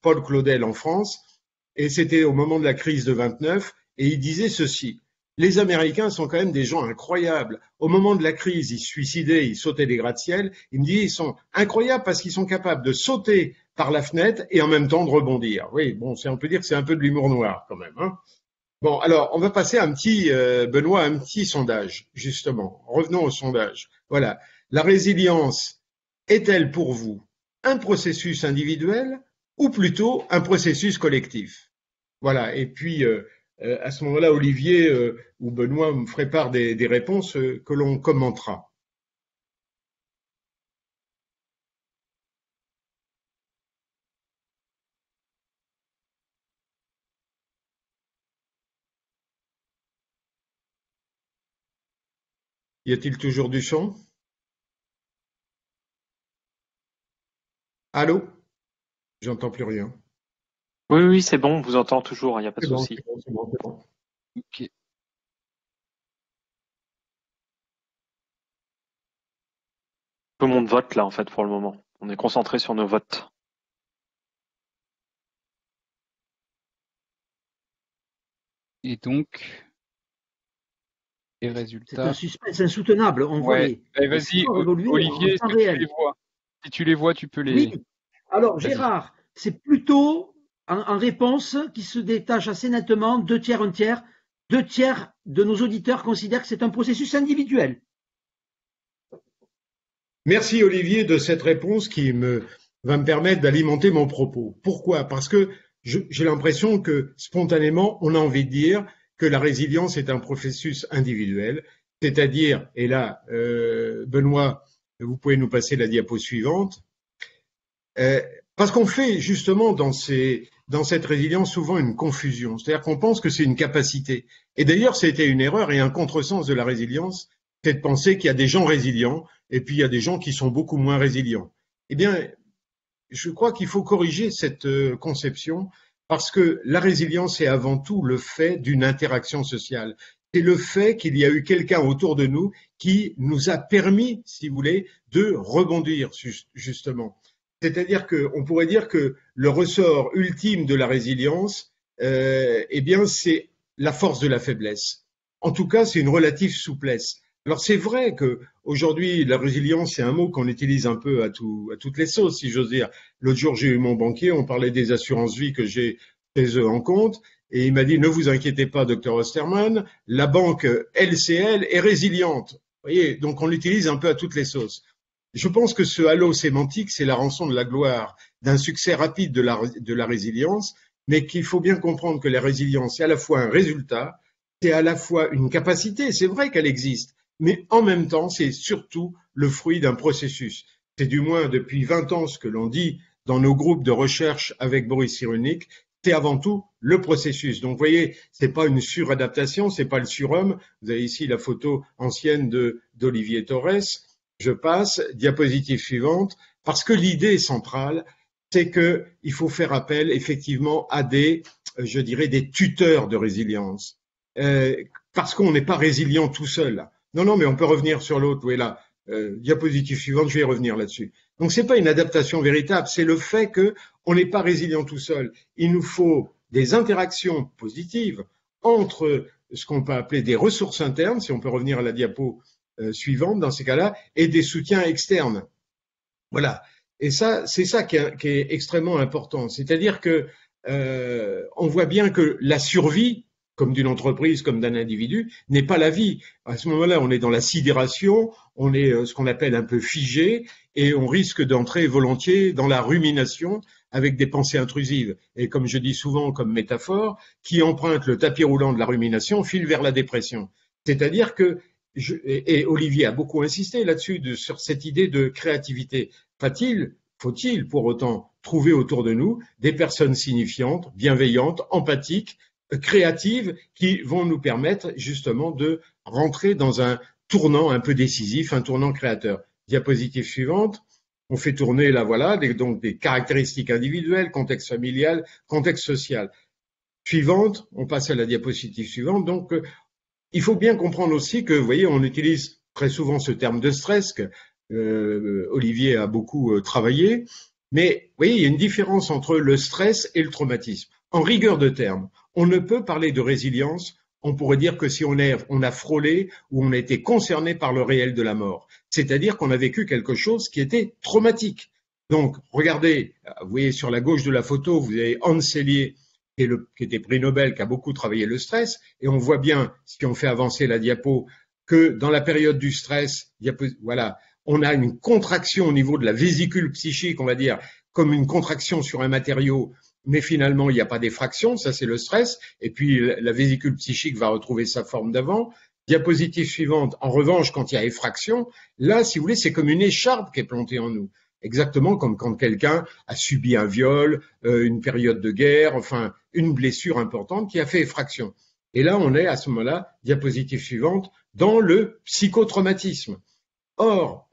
Paul Claudel en France, et c'était au moment de la crise de 29, et il disait ceci: les Américains sont quand même des gens incroyables. Au moment de la crise, ils se suicidaient, ils sautaient des gratte-ciel. Il me dit, ils sont incroyables parce qu'ils sont capables de sauter par la fenêtre et en même temps de rebondir. Oui, bon, on peut dire que c'est un peu de l'humour noir quand même, hein. Bon, alors, on va passer à Benoît, un petit sondage, justement. Revenons au sondage. Voilà. La résilience est-elle pour vous un processus individuel ou plutôt un processus collectif? Voilà. Et puis, à ce moment-là, Olivier ou Benoît me ferait part des réponses que l'on commentera. Y a-t-il toujours du son? Allô? J'entends plus rien. Oui, oui, c'est bon, on vous entend toujours, il n'y a pas de C'est bon, souci. c'est bon, c'est bon, c'est bon. Ok. Tout le monde vote là, en fait, pour le moment. On est concentré sur nos votes. Et donc, les C'est un résultats. suspense insoutenable. On voit Ouais. Allez, les vas-y, scores évoluer en Olivier, temps est-ce que tu réel. les vois? Si tu les vois, tu peux Oui. les. Alors, Vas-y. Gérard, c'est plutôt en réponse qui se détache assez nettement, 2 tiers, 1 tiers. 2 tiers de nos auditeurs considèrent que c'est un processus individuel. Merci Olivier de cette réponse qui va me permettre d'alimenter mon propos. Pourquoi? Parce que j'ai l'impression que spontanément, on a envie de dire que la résilience est un processus individuel, c'est-à-dire, et là, Benoît, vous pouvez nous passer la diapo suivante, parce qu'on fait justement dans cette résilience souvent une confusion, c'est-à-dire qu'on pense que c'est une capacité. Et d'ailleurs, c'était une erreur et un contresens de la résilience, c'est de penser qu'il y a des gens résilients et puis il y a des gens qui sont beaucoup moins résilients. Eh bien, je crois qu'il faut corriger cette conception parce que la résilience est avant tout le fait d'une interaction sociale. C'est le fait qu'il y a eu quelqu'un autour de nous qui nous a permis, si vous voulez, de rebondir justement. C'est-à-dire qu'on pourrait dire que le ressort ultime de la résilience, eh bien, c'est la force de la faiblesse. En tout cas, c'est une relative souplesse. Alors c'est vrai que aujourd'hui la résilience c'est un mot qu'on utilise un peu à toutes les sauces, si j'ose dire. L'autre jour j'ai eu mon banquier, on parlait des assurances vie que j'ai chez eux en compte, et il m'a dit ne vous inquiétez pas, docteur Osterman, la banque LCL est résiliente. Vous voyez, donc on l'utilise un peu à toutes les sauces. Je pense que ce halo sémantique, c'est la rançon de la gloire d'un succès rapide de la résilience, mais qu'il faut bien comprendre que la résilience, c'est à la fois un résultat, c'est à la fois une capacité, c'est vrai qu'elle existe, mais en même temps, c'est surtout le fruit d'un processus. C'est du moins depuis 20 ans ce que l'on dit dans nos groupes de recherche avec Boris Cyrulnik, c'est avant tout le processus. Donc, vous voyez, c'est pas une suradaptation, c'est pas le surhomme. Vous avez ici la photo ancienne d'Olivier Torres. Je passe, diapositive suivante, parce que l'idée centrale, c'est qu'il faut faire appel effectivement à je dirais, des tuteurs de résilience. Parce qu'on n'est pas résilient tout seul. Non, non, mais on peut revenir sur l'autre. Oui, là, diapositive suivante, je vais y revenir là-dessus. Donc, c'est pas une adaptation véritable, c'est le fait qu'on n'est pas résilient tout seul. Il nous faut des interactions positives entre ce qu'on peut appeler des ressources internes, si on peut revenir à la diapo suivante dans ces cas-là, et des soutiens externes. Voilà. Et ça, c'est ça qui est extrêmement important. C'est-à-dire que on voit bien que la survie, comme d'une entreprise, comme d'un individu, n'est pas la vie. À ce moment-là, on est dans la sidération, on est ce qu'on appelle un peu figé, et on risque d'entrer volontiers dans la rumination avec des pensées intrusives. Et comme je dis souvent comme métaphore, qui emprunte le tapis roulant de la rumination file vers la dépression. C'est-à-dire que et Olivier a beaucoup insisté là-dessus, sur cette idée de créativité. Faut-il pour autant trouver autour de nous des personnes signifiantes, bienveillantes, empathiques, créatives, qui vont nous permettre justement de rentrer dans un tournant un peu décisif, un tournant créateur. Diapositive suivante. On fait tourner là, voilà, donc des caractéristiques individuelles, contexte familial, contexte social. Suivante, on passe à la diapositive suivante. Donc, il faut bien comprendre aussi que, vous voyez, on utilise très souvent ce terme de stress que Olivier a beaucoup travaillé. Mais, vous voyez, il y a une différence entre le stress et le traumatisme. En rigueur de terme, on ne peut parler de résilience. On pourrait dire que si on a frôlé ou on a été concerné par le réel de la mort. C'est-à-dire qu'on a vécu quelque chose qui était traumatique. Donc, regardez, vous voyez sur la gauche de la photo, vous avez Hans Selye, qui était prix Nobel, qui a beaucoup travaillé le stress, et on voit bien, si on fait avancer la diapo, que dans la période du stress, voilà, on a une contraction au niveau de la vésicule psychique, on va dire, comme une contraction sur un matériau, mais finalement, il n'y a pas d'effraction, ça c'est le stress, et puis la vésicule psychique va retrouver sa forme d'avant. Diapositive suivante, en revanche, quand il y a effraction, là, si vous voulez, c'est comme une écharpe qui est plantée en nous. Exactement comme quand quelqu'un a subi un viol, une période de guerre, enfin, une blessure importante qui a fait effraction. Et là, on est à ce moment-là, diapositive suivante, dans le psychotraumatisme. Or,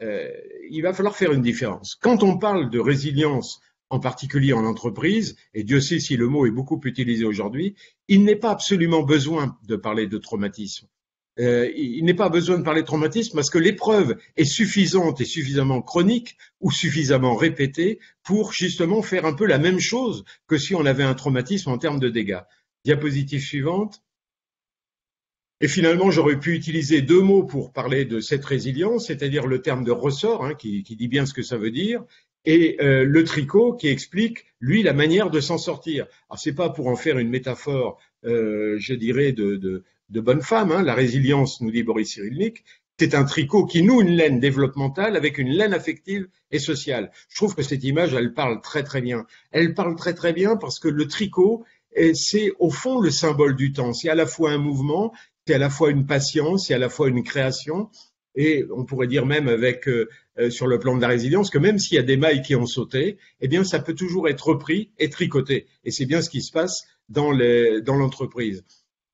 il va falloir faire une différence. Quand on parle de résilience, en particulier en entreprise, et Dieu sait si le mot est beaucoup utilisé aujourd'hui, il n'est pas absolument besoin de parler de traumatisme. Il n'est pas besoin de parler de traumatisme parce que l'épreuve est suffisante et suffisamment chronique ou suffisamment répétée pour justement faire un peu la même chose que si on avait un traumatisme en termes de dégâts. Diapositive suivante. Et finalement, j'aurais pu utiliser deux mots pour parler de cette résilience, c'est-à-dire le terme de ressort, hein, qui dit bien ce que ça veut dire, et le tricot qui explique, lui, la manière de s'en sortir. Alors, c'est pas pour en faire une métaphore, je dirais, de bonne femme, hein. La résilience, nous dit Boris Cyrulnik, c'est un tricot qui noue une laine développementale avec une laine affective et sociale. Je trouve que cette image, elle parle très très bien. Elle parle très très bien parce que le tricot, c'est au fond le symbole du temps. C'est à la fois un mouvement, c'est à la fois une patience, c'est à la fois une création. Et on pourrait dire même avec sur le plan de la résilience que même s'il y a des mailles qui ont sauté, eh bien ça peut toujours être repris et tricoté. Et c'est bien ce qui se passe dans l'entreprise.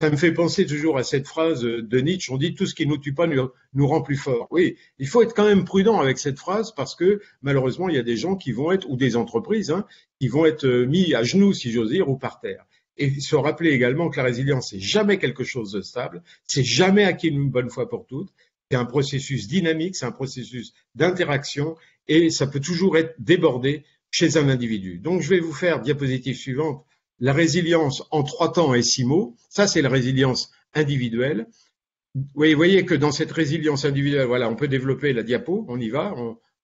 Ça me fait penser toujours à cette phrase de Nietzsche, on dit tout ce qui nous tue pas nous rend plus forts. Oui, il faut être quand même prudent avec cette phrase parce que malheureusement il y a des gens qui vont être, ou des entreprises, hein, qui vont être mis à genoux si j'ose dire, ou par terre. Et se rappeler également que la résilience c'est jamais quelque chose de stable, c'est jamais acquis une bonne fois pour toutes. C'est un processus dynamique, c'est un processus d'interaction et ça peut toujours être débordé chez un individu. Donc je vais vous faire diapositive suivante. La résilience en 3 temps et 6 mots, ça c'est la résilience individuelle. Vous voyez que dans cette résilience individuelle, voilà, on peut développer la diapo, on y va,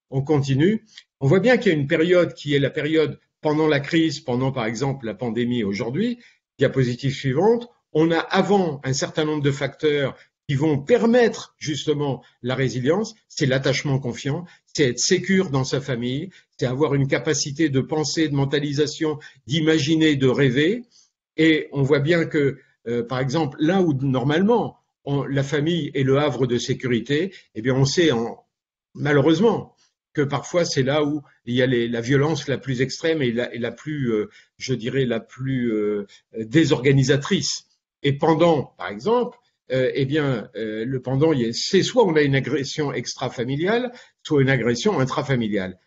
on continue. On voit bien qu'il y a une période qui est la période pendant la crise, pendant par exemple la pandémie aujourd'hui. Diapositive suivante, on a avant un certain nombre de facteurs qui vont permettre justement la résilience, c'est l'attachement confiant, c'est être sécure dans sa famille, c'est avoir une capacité de pensée, de mentalisation, d'imaginer, de rêver. Et on voit bien que, par exemple, là où normalement la famille est le havre de sécurité, eh bien on sait malheureusement que parfois c'est là où il y a la violence la plus extrême et la plus, je dirais, la plus désorganisatrice. Et pendant, par exemple, eh bien, le pendant, c'est soit on a une agression extra-familiale, soit une agression intrafamiliale.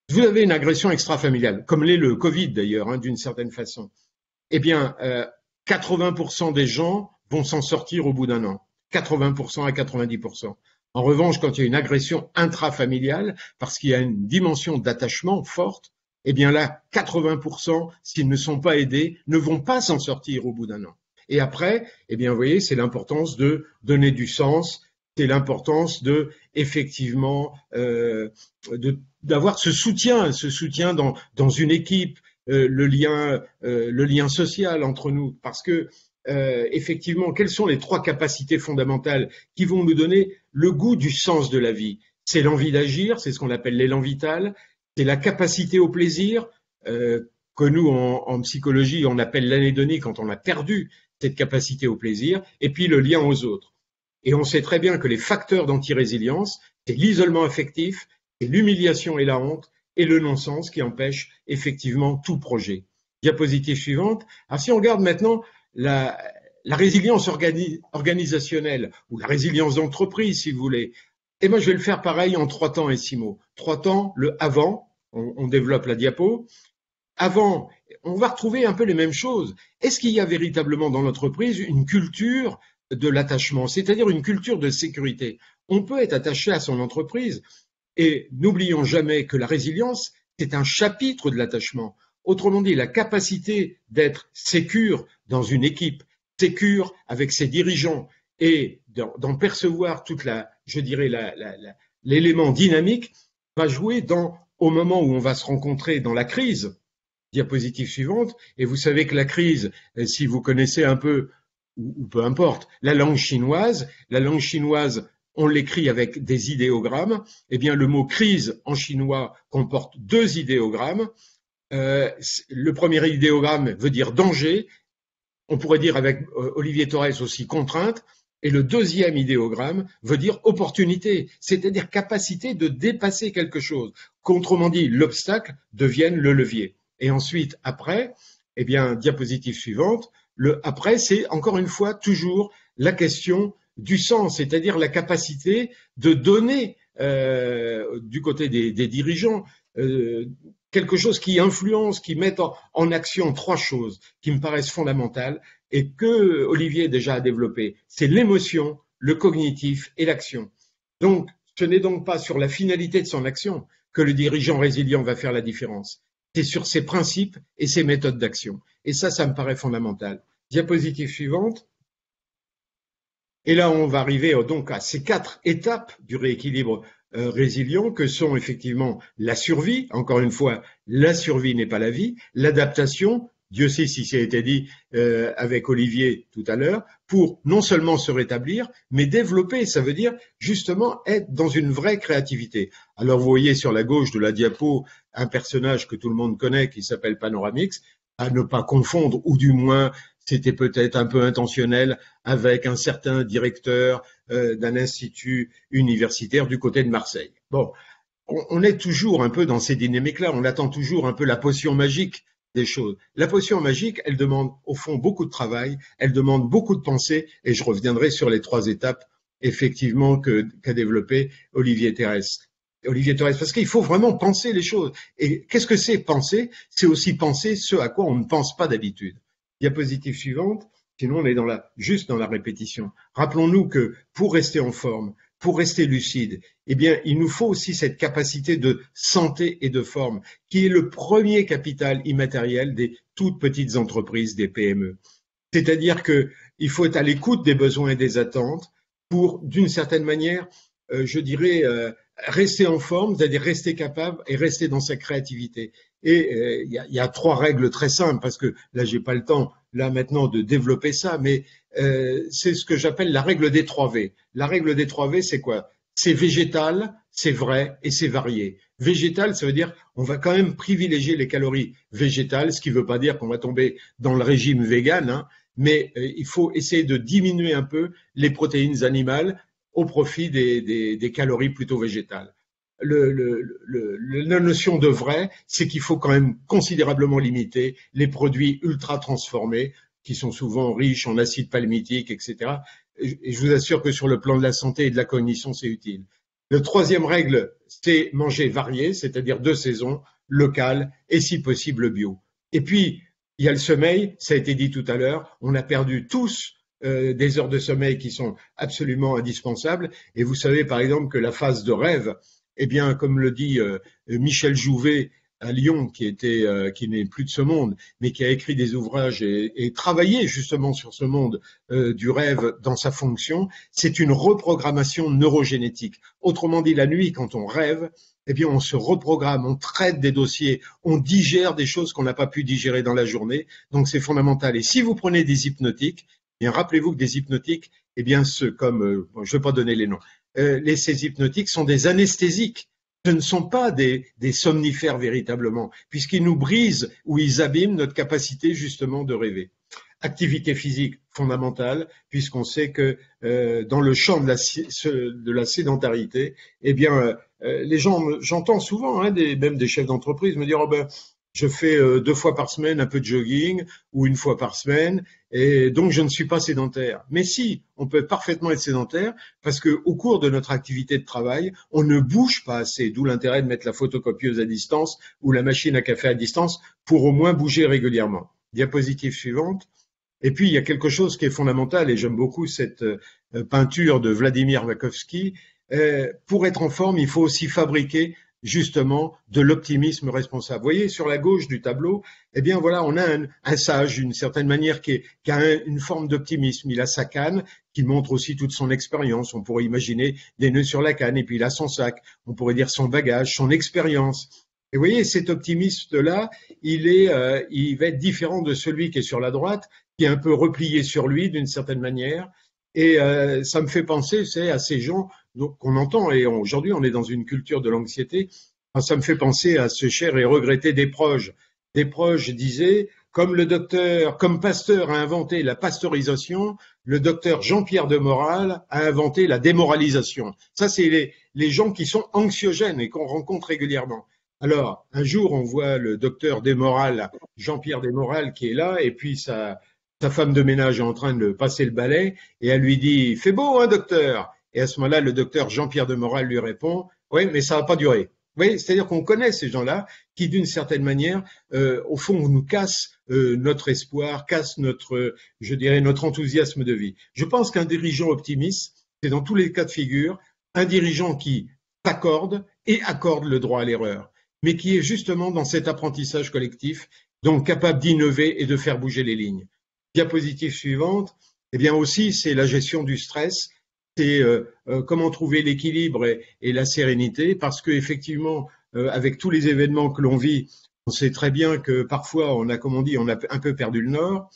Vous avez une agression extra-familiale, comme l'est le Covid d'ailleurs, hein, d'une certaine façon. Eh bien, 80% des gens vont s'en sortir au bout d'un an. 80% à 90%. En revanche, quand il y a une agression intrafamiliale, parce qu'il y a une dimension d'attachement forte, eh bien là, 80%, s'ils ne sont pas aidés, ne vont pas s'en sortir au bout d'un an. Et après, eh bien, vous voyez, c'est l'importance de donner du sens, c'est l'importance de, effectivement, d'avoir ce soutien dans une équipe, le lien social entre nous, parce que effectivement, quelles sont les 3 capacités fondamentales qui vont nous donner le goût du sens de la vie? C'est l'envie d'agir, c'est ce qu'on appelle l'élan vital, c'est la capacité au plaisir, que nous, en psychologie, on appelle l'anédonie quand on a perdu cette capacité au plaisir, et puis le lien aux autres. Et on sait très bien que les facteurs d'anti-résilience, c'est l'isolement affectif, c'est l'humiliation et la honte, et le non-sens qui empêche effectivement tout projet. Diapositive suivante. Alors si on regarde maintenant la résilience organisationnelle, ou la résilience d'entreprise, si vous voulez, et moi je vais le faire pareil en 3 temps et 6 mots. 3 temps, le avant, on développe la diapo. Avant, on va retrouver un peu les mêmes choses. Est-ce qu'il y a véritablement dans l'entreprise une culture de l'attachement, c'est-à-dire une culture de sécurité? On peut être attaché à son entreprise et n'oublions jamais que la résilience, c'est un chapitre de l'attachement. Autrement dit, la capacité d'être sécure dans une équipe, sécure avec ses dirigeants et d'en percevoir toute je dirais, l'élément dynamique va jouer au moment où on va se rencontrer dans la crise. Diapositive suivante. Et vous savez que la crise, si vous connaissez un peu, ou peu importe, la langue chinoise, on l'écrit avec des idéogrammes. Eh bien, le mot crise en chinois comporte 2 idéogrammes. Le premier idéogramme veut dire danger. On pourrait dire avec Olivier Torres aussi contrainte. Et le deuxième idéogramme veut dire opportunité, c'est-à-dire capacité de dépasser quelque chose. Qu'autrement dit, l'obstacle devienne le levier. Et ensuite, après, eh bien, diapositive suivante, le après, c'est encore une fois toujours la question du sens, c'est-à-dire la capacité de donner du côté des dirigeants quelque chose qui influence, qui met en action 3 choses qui me paraissent fondamentales et que Olivier déjà a développé. C'est l'émotion, le cognitif et l'action. Donc, ce n'est donc pas sur la finalité de son action que le dirigeant résilient va faire la différence. C'est sur ses principes et ses méthodes d'action. Et ça me paraît fondamental. Diapositive suivante. Et là, on va arriver donc à ces 4 étapes du rééquilibre résilient que sont effectivement la survie. Encore une fois, la survie n'est pas la vie. L'adaptation, Dieu sait si ça a été dit avec Olivier tout à l'heure, pour non seulement se rétablir, mais développer. Ça veut dire justement être dans une vraie créativité. Alors vous voyez sur la gauche de la diapo un personnage que tout le monde connaît qui s'appelle Panoramix, à ne pas confondre, ou du moins c'était peut-être un peu intentionnel, avec un certain directeur d'un institut universitaire du côté de Marseille. Bon, on est toujours un peu dans ces dynamiques-là, on attend toujours un peu la potion magique des choses. La potion magique, elle demande au fond beaucoup de travail, elle demande beaucoup de pensée, et je reviendrai sur les 3 étapes effectivement qu'a développé Olivier Torres, parce qu'il faut vraiment penser les choses. Et qu'est-ce que c'est penser? C'est aussi penser ce à quoi on ne pense pas d'habitude. Diapositive suivante, sinon on est juste dans la répétition. Rappelons-nous que pour rester en forme, pour rester lucide, eh bien, il nous faut aussi cette capacité de santé et de forme, qui est le premier capital immatériel des toutes petites entreprises, des PME. C'est-à-dire qu'il faut être à l'écoute des besoins et des attentes pour, d'une certaine manière, je dirais, rester en forme, c'est-à-dire rester capable et rester dans sa créativité. Et il y a 3 règles très simples, parce que là, j'ai pas le temps, là, maintenant, de développer ça, mais c'est ce que j'appelle la règle des 3 V. La règle des 3 V, c'est quoi? C'est végétal, c'est vrai et c'est varié. Végétal, ça veut dire on va quand même privilégier les calories végétales, ce qui ne veut pas dire qu'on va tomber dans le régime vegan, hein, mais il faut essayer de diminuer un peu les protéines animales au profit des calories plutôt végétales. La notion de vrai, c'est qu'il faut quand même considérablement limiter les produits ultra transformés qui sont souvent riches en acides palmitiques, etc. Et je vous assure que sur le plan de la santé et de la cognition, c'est utile. La 3e règle, c'est manger varié, c'est-à-dire de saison, local et si possible bio. Et puis, il y a le sommeil, ça a été dit tout à l'heure, on a perdu tous des heures de sommeil qui sont absolument indispensables. Et vous savez par exemple que la phase de rêve, eh bien, comme le dit Michel Jouvet à Lyon, qui n'est plus de ce monde, mais qui a écrit des ouvrages et travaillé justement sur ce monde du rêve dans sa fonction, c'est une reprogrammation neurogénétique. Autrement dit, la nuit, quand on rêve, eh bien, on se reprogramme, on traite des dossiers, on digère des choses qu'on n'a pas pu digérer dans la journée. Donc, c'est fondamental. Et si vous prenez des hypnotiques, eh bien, rappelez-vous que des hypnotiques, eh bien, je ne vais pas donner les noms, ces hypnotiques sont des anesthésiques. Ce ne sont pas des somnifères véritablement, puisqu'ils nous brisent ou ils abîment notre capacité justement de rêver. Activité physique fondamentale, puisqu'on sait que dans le champ de la sédentarité, eh bien, les gens, j'entends souvent, hein, même des chefs d'entreprise me dire, oh ben, Je fais 2 fois par semaine un peu de jogging ou 1 fois par semaine, et donc je ne suis pas sédentaire. Mais si, on peut parfaitement être sédentaire parce que au cours de notre activité de travail, on ne bouge pas assez. D'où l'intérêt de mettre la photocopieuse à distance ou la machine à café à distance pour au moins bouger régulièrement. Diapositive suivante. Et puis il y a quelque chose qui est fondamental, et j'aime beaucoup cette peinture de Vladimir Makovsky. Pour être en forme, il faut aussi fabriquer justement de l'optimisme responsable. Vous voyez, sur la gauche du tableau, eh bien voilà, on a un sage, d'une certaine manière, qui a une forme d'optimisme. Il a sa canne, qui montre aussi toute son expérience. On pourrait imaginer des nœuds sur la canne, et puis il a son sac. On pourrait dire son bagage, son expérience. Et vous voyez, cet optimiste-là, il va être différent de celui qui est sur la droite, qui est un peu replié sur lui, d'une certaine manière. Et ça me fait penser, c'est à ces gens qu'on entend, et aujourd'hui on est dans une culture de l'anxiété. Ça me fait penser à ce cher et regretté Desproges. Desproges disait, comme Pasteur a inventé la pasteurisation, le docteur Jean-Pierre de Moral a inventé la démoralisation. Ça, c'est les gens qui sont anxiogènes et qu'on rencontre régulièrement. Alors, un jour, on voit le docteur Desmoral, Jean-Pierre Desmoral, qui est là, et puis sa femme de ménage est en train de passer le balai, et elle lui dit « Fait beau, hein, docteur ?» Et à ce moment-là, le docteur Jean-Pierre Desmoral lui répond « Oui, mais ça va pas durer. » Vous voyez, c'est-à-dire qu'on connaît ces gens-là qui, d'une certaine manière, au fond, nous cassent notre espoir, cassent je dirais, notre enthousiasme de vie. Je pense qu'un dirigeant optimiste, c'est dans tous les cas de figure, un dirigeant qui s'accorde et accorde le droit à l'erreur, mais qui est justement dans cet apprentissage collectif, donc capable d'innover et de faire bouger les lignes. Diapositive suivante, eh bien aussi, c'est la gestion du stress, c'est comment trouver l'équilibre et la sérénité, parce que effectivement, avec tous les événements que l'on vit, on sait très bien que parfois, on a, comme on dit, on a un peu perdu le nord,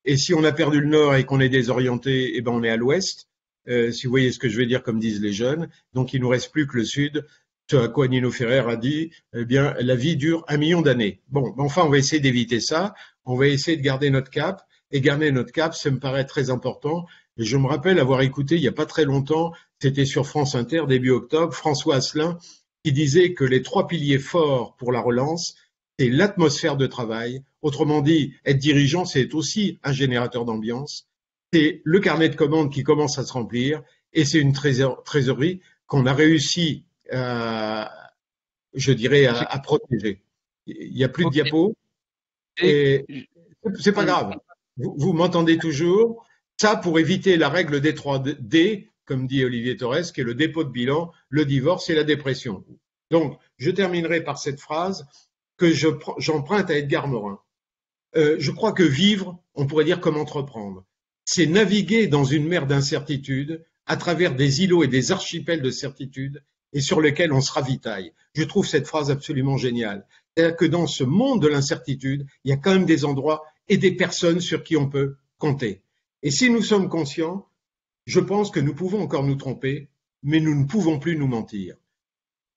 et si on a perdu le nord et qu'on est désorienté, eh ben on est à l'ouest, si vous voyez ce que je veux dire, comme disent les jeunes, donc il nous reste plus que le sud. Ce à quoi Nino Ferrer a dit, eh bien, la vie dure 1 million d'années. Bon, enfin, on va essayer d'éviter ça. On va essayer de garder notre cap. Et garder notre cap, ça me paraît très important. Et je me rappelle avoir écouté, il n'y a pas très longtemps, c'était sur France Inter, début octobre, François Asselin, qui disait que les 3 piliers forts pour la relance, c'est l'atmosphère de travail. Autrement dit, être dirigeant, c'est aussi un générateur d'ambiance. C'est le carnet de commandes qui commence à se remplir. Et c'est une trésorerie qu'on a réussi je dirais, à protéger. Il n'y a plus de diapos, et c'est pas grave. Vous m'entendez toujours. Ça, pour éviter la règle des 3 D, comme dit Olivier Torres, qui est le dépôt de bilan, le divorce et la dépression. Donc, je terminerai par cette phrase que j'emprunte à Edgar Morin. Je crois que vivre, on pourrait dire comme entreprendre, c'est naviguer dans une mer d'incertitude à travers des îlots et des archipels de certitude et sur lesquels on se ravitaille. Je trouve cette phrase absolument géniale. C'est-à-dire que dans ce monde de l'incertitude, il y a quand même des endroits et des personnes sur qui on peut compter. Et si nous sommes conscients, je pense que nous pouvons encore nous tromper, mais nous ne pouvons plus nous mentir.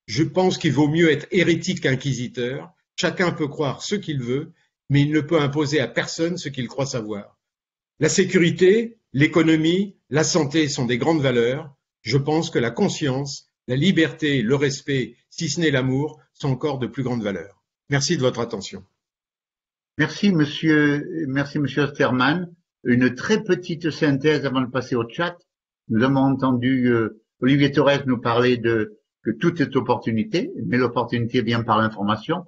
Je pense qu'il vaut mieux être hérétique qu'inquisiteur. Chacun peut croire ce qu'il veut, mais il ne peut imposer à personne ce qu'il croit savoir. La sécurité, l'économie, la santé sont des grandes valeurs. Je pense que la conscience, la liberté, le respect, si ce n'est l'amour, sont encore de plus grandes valeurs. Merci de votre attention. Merci, monsieur Osterman. Une très petite synthèse avant de passer au chat. Nous avons entendu Olivier Torres nous parler que tout est opportunité, mais l'opportunité vient par l'information.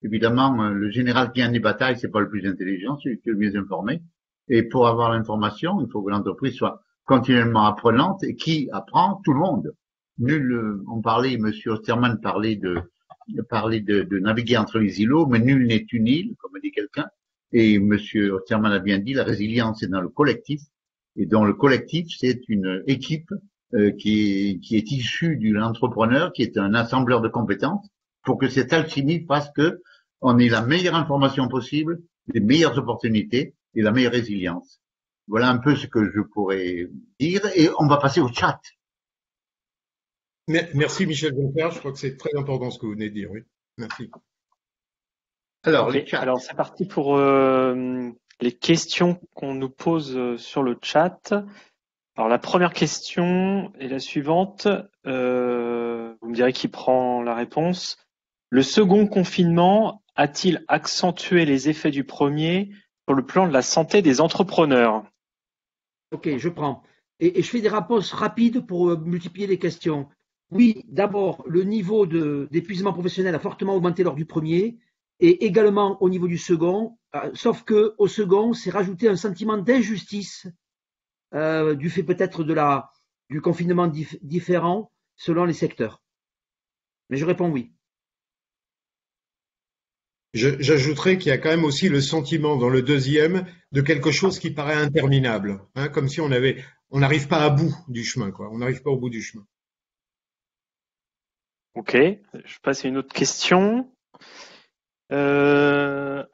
Évidemment, le général qui gagne des batailles, c'est pas le plus intelligent, c'est le mieux informé. Et pour avoir l'information, il faut que l'entreprise soit continuellement apprenante. Et qui apprend? Tout le monde. Monsieur Osterman parlait de naviguer entre les îlots, mais nul n'est une île, comme dit quelqu'un. Et monsieur Osterman a bien dit, la résilience est dans le collectif. Et dans le collectif, c'est une équipe qui est issue de l'entrepreneur, qui est un assembleur de compétences, pour que cette alchimie fasse que on ait la meilleure information possible, les meilleures opportunités et la meilleure résilience. Voilà un peu ce que je pourrais dire, et on va passer au chat. Merci Michel Jonker, je crois que c'est très important ce que vous venez de dire, oui. Merci. Alors, alors c'est parti pour les questions qu'on nous pose sur le chat. Alors la première question est la suivante. Vous me direz qui prend la réponse. Le second confinement a-t-il accentué les effets du premier sur le plan de la santé des entrepreneurs? Ok, je prends. Et je fais des réponses rapides pour multiplier les questions. Oui, d'abord, le niveau d'épuisement professionnel a fortement augmenté lors du premier et également au niveau du second, sauf que au second, c'est rajouté un sentiment d'injustice du fait peut-être du confinement différent selon les secteurs. Mais je réponds oui. J'ajouterais qu'il y a quand même aussi le sentiment dans le deuxième de quelque chose qui paraît interminable, hein, comme si on n'arrive pas à bout du chemin, quoi. On n'arrive pas au bout du chemin. Ok, je passe à une autre question. Celle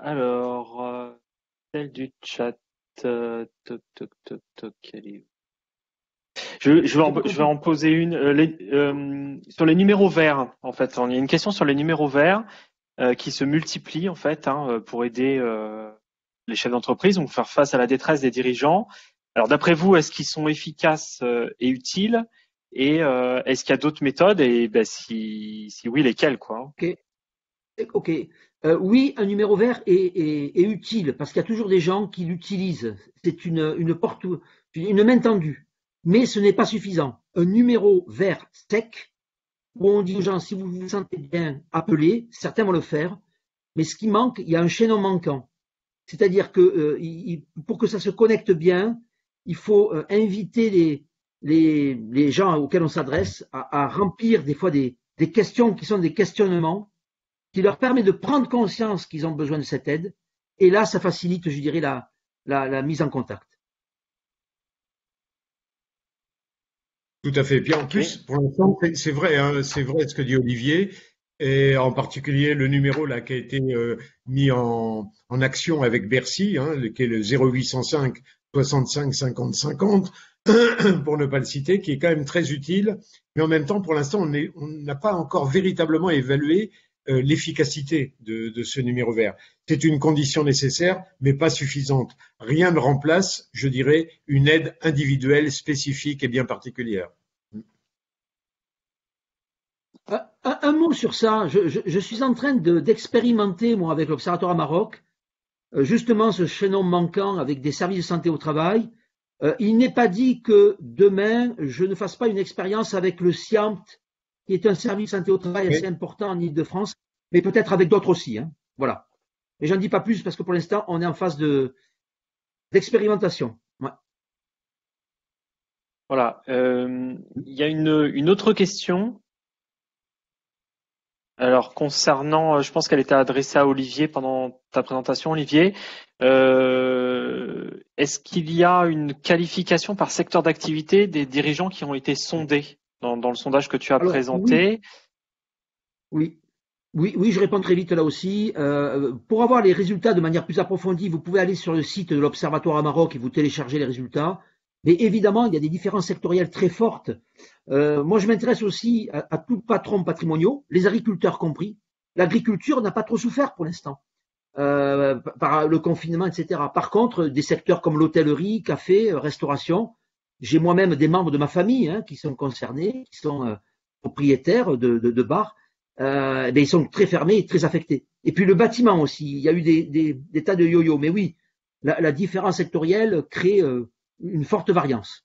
du chat. Toc, toc, toc, toc, elle est où? Je vais en poser une. Sur les numéros verts, en fait. Il y a une question sur les numéros verts qui se multiplient, en fait, pour aider les chefs d'entreprise, donc faire face à la détresse des dirigeants. Alors, d'après vous, est-ce qu'ils sont efficaces et utiles? Et est-ce qu'il y a d'autres méthodes? Et si oui, lesquelles, quoi? Ok. Oui, un numéro vert est utile parce qu'il y a toujours des gens qui l'utilisent. C'est une main tendue. Mais ce n'est pas suffisant. Un numéro vert sec, où on dit aux gens, si vous vous sentez bien, appelez, certains vont le faire. Mais ce qui manque, il y a un chaînon manquant. C'est-à-dire que pour que ça se connecte bien, il faut inviter les gens auxquels on s'adresse à remplir des fois des questions qui sont des questionnements qui leur permet de prendre conscience qu'ils ont besoin de cette aide. Et là, ça facilite, je dirais, la mise en contact. Tout à fait. Et puis en plus, pour l'instant, c'est vrai, hein, c'est vrai ce que dit Olivier, et en particulier le numéro là qui a été mis en action avec Bercy, hein, qui est le 0805 65 50 50, pour ne pas le citer, qui est quand même très utile. Mais en même temps, pour l'instant, on n'a pas encore véritablement évalué l'efficacité de ce numéro vert. C'est une condition nécessaire, mais pas suffisante. Rien ne remplace, je dirais, une aide individuelle, spécifique et bien particulière. Un mot sur ça. Je suis en train d'expérimenter, moi, avec l'Observatoire à Maroc, justement ce chaînon manquant avec des services de santé au travail. Il n'est pas dit que demain, je ne fasse pas une expérience avec le SIAMT, qui est un service de santé au travail assez important en Ile-de-France, mais peut-être avec d'autres aussi. Hein. Voilà. Mais j'en dis pas plus parce que pour l'instant, on est en phase d'expérimentation. Ouais. Voilà. Il y a une autre question. Alors concernant, je pense qu'elle était adressée à Olivier pendant ta présentation, Olivier. Est-ce qu'il y a une qualification par secteur d'activité des dirigeants qui ont été sondés dans le sondage que tu as présenté? Oui, je réponds très vite là aussi. Pour avoir les résultats de manière plus approfondie, vous pouvez aller sur le site de l'Observatoire à Maroc et vous télécharger les résultats. Mais évidemment, il y a des différences sectorielles très fortes. Moi, je m'intéresse aussi à tous patrons patrimoniaux, les agriculteurs compris. L'agriculture n'a pas trop souffert pour l'instant par le confinement, etc. Par contre, des secteurs comme l'hôtellerie, café, restauration, j'ai moi-même des membres de ma famille qui sont concernés, qui sont propriétaires de bars. Ils sont très fermés et très affectés. Et puis le bâtiment aussi, il y a eu des tas de yo-yo. Mais oui, la différence sectorielle crée une forte variance.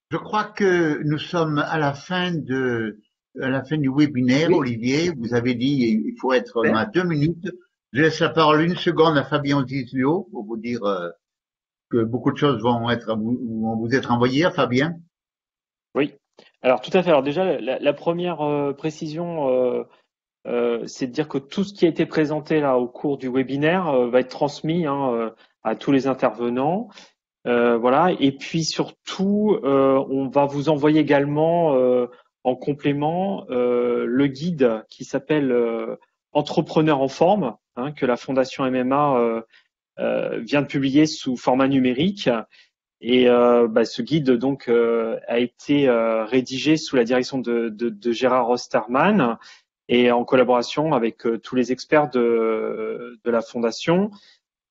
Je crois que nous sommes à la fin du webinaire, Oui. Olivier. Vous avez dit il faut être à 2 minutes. Je laisse la parole une seconde à Fabien Otisio pour vous dire que beaucoup de choses vont vous être envoyées. Fabien. Oui. Alors tout à fait. Alors déjà, la première précision, c'est de dire que tout ce qui a été présenté là au cours du webinaire va être transmis à tous les intervenants. Voilà. Et puis surtout, on va vous envoyer également en complément le guide qui s'appelle Entrepreneur en forme, que la Fondation MMA vient de publier sous format numérique. Et ce guide donc a été rédigé sous la direction de Gérard Osterman et en collaboration avec tous les experts de la Fondation.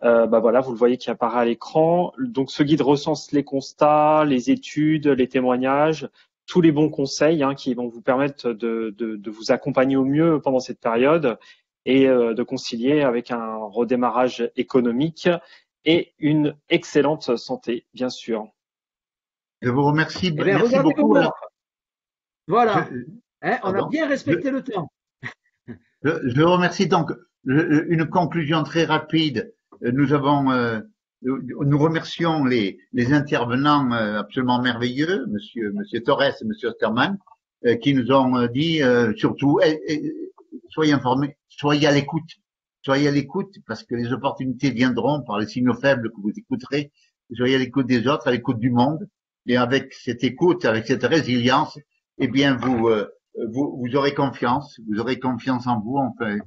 Voilà, vous le voyez qui apparaît à l'écran. Donc ce guide recense les constats, les études, les témoignages, tous les bons conseils qui vont vous permettre de vous accompagner au mieux pendant cette période et de concilier avec un redémarrage économique et une excellente santé, bien sûr. Je vous remercie. Eh bien, Merci regardez beaucoup. vos montres. Voilà. Je, Hein, on a pardon. bien respecté le temps. Je remercie donc une conclusion très rapide. Nous remercions les intervenants absolument merveilleux, Monsieur Torres et Monsieur Osterman, qui nous ont dit surtout soyez informés, soyez à l'écoute parce que les opportunités viendront par les signaux faibles que vous écouterez. Soyez à l'écoute des autres, à l'écoute du monde, et avec cette écoute, avec cette résilience, eh bien vous aurez confiance en vous, enfin,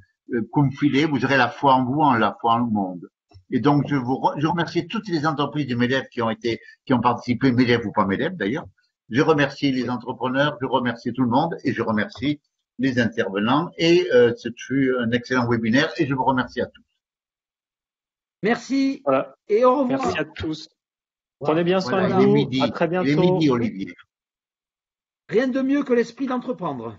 confidez, vous aurez la foi en vous, la foi en le monde. Et donc, je remercie toutes les entreprises de MEDEF qui ont participé, MEDEF ou pas MEDEF d'ailleurs. Je remercie les entrepreneurs, je remercie tout le monde et je remercie les intervenants. Et ce fut un excellent webinaire et je vous remercie à tous. Merci Voilà. et au revoir. Merci à tous. Prenez bien soin Voilà, de il est vous. midi. À très Il est bientôt. midi, Olivier. Rien de mieux que l'esprit d'entreprendre.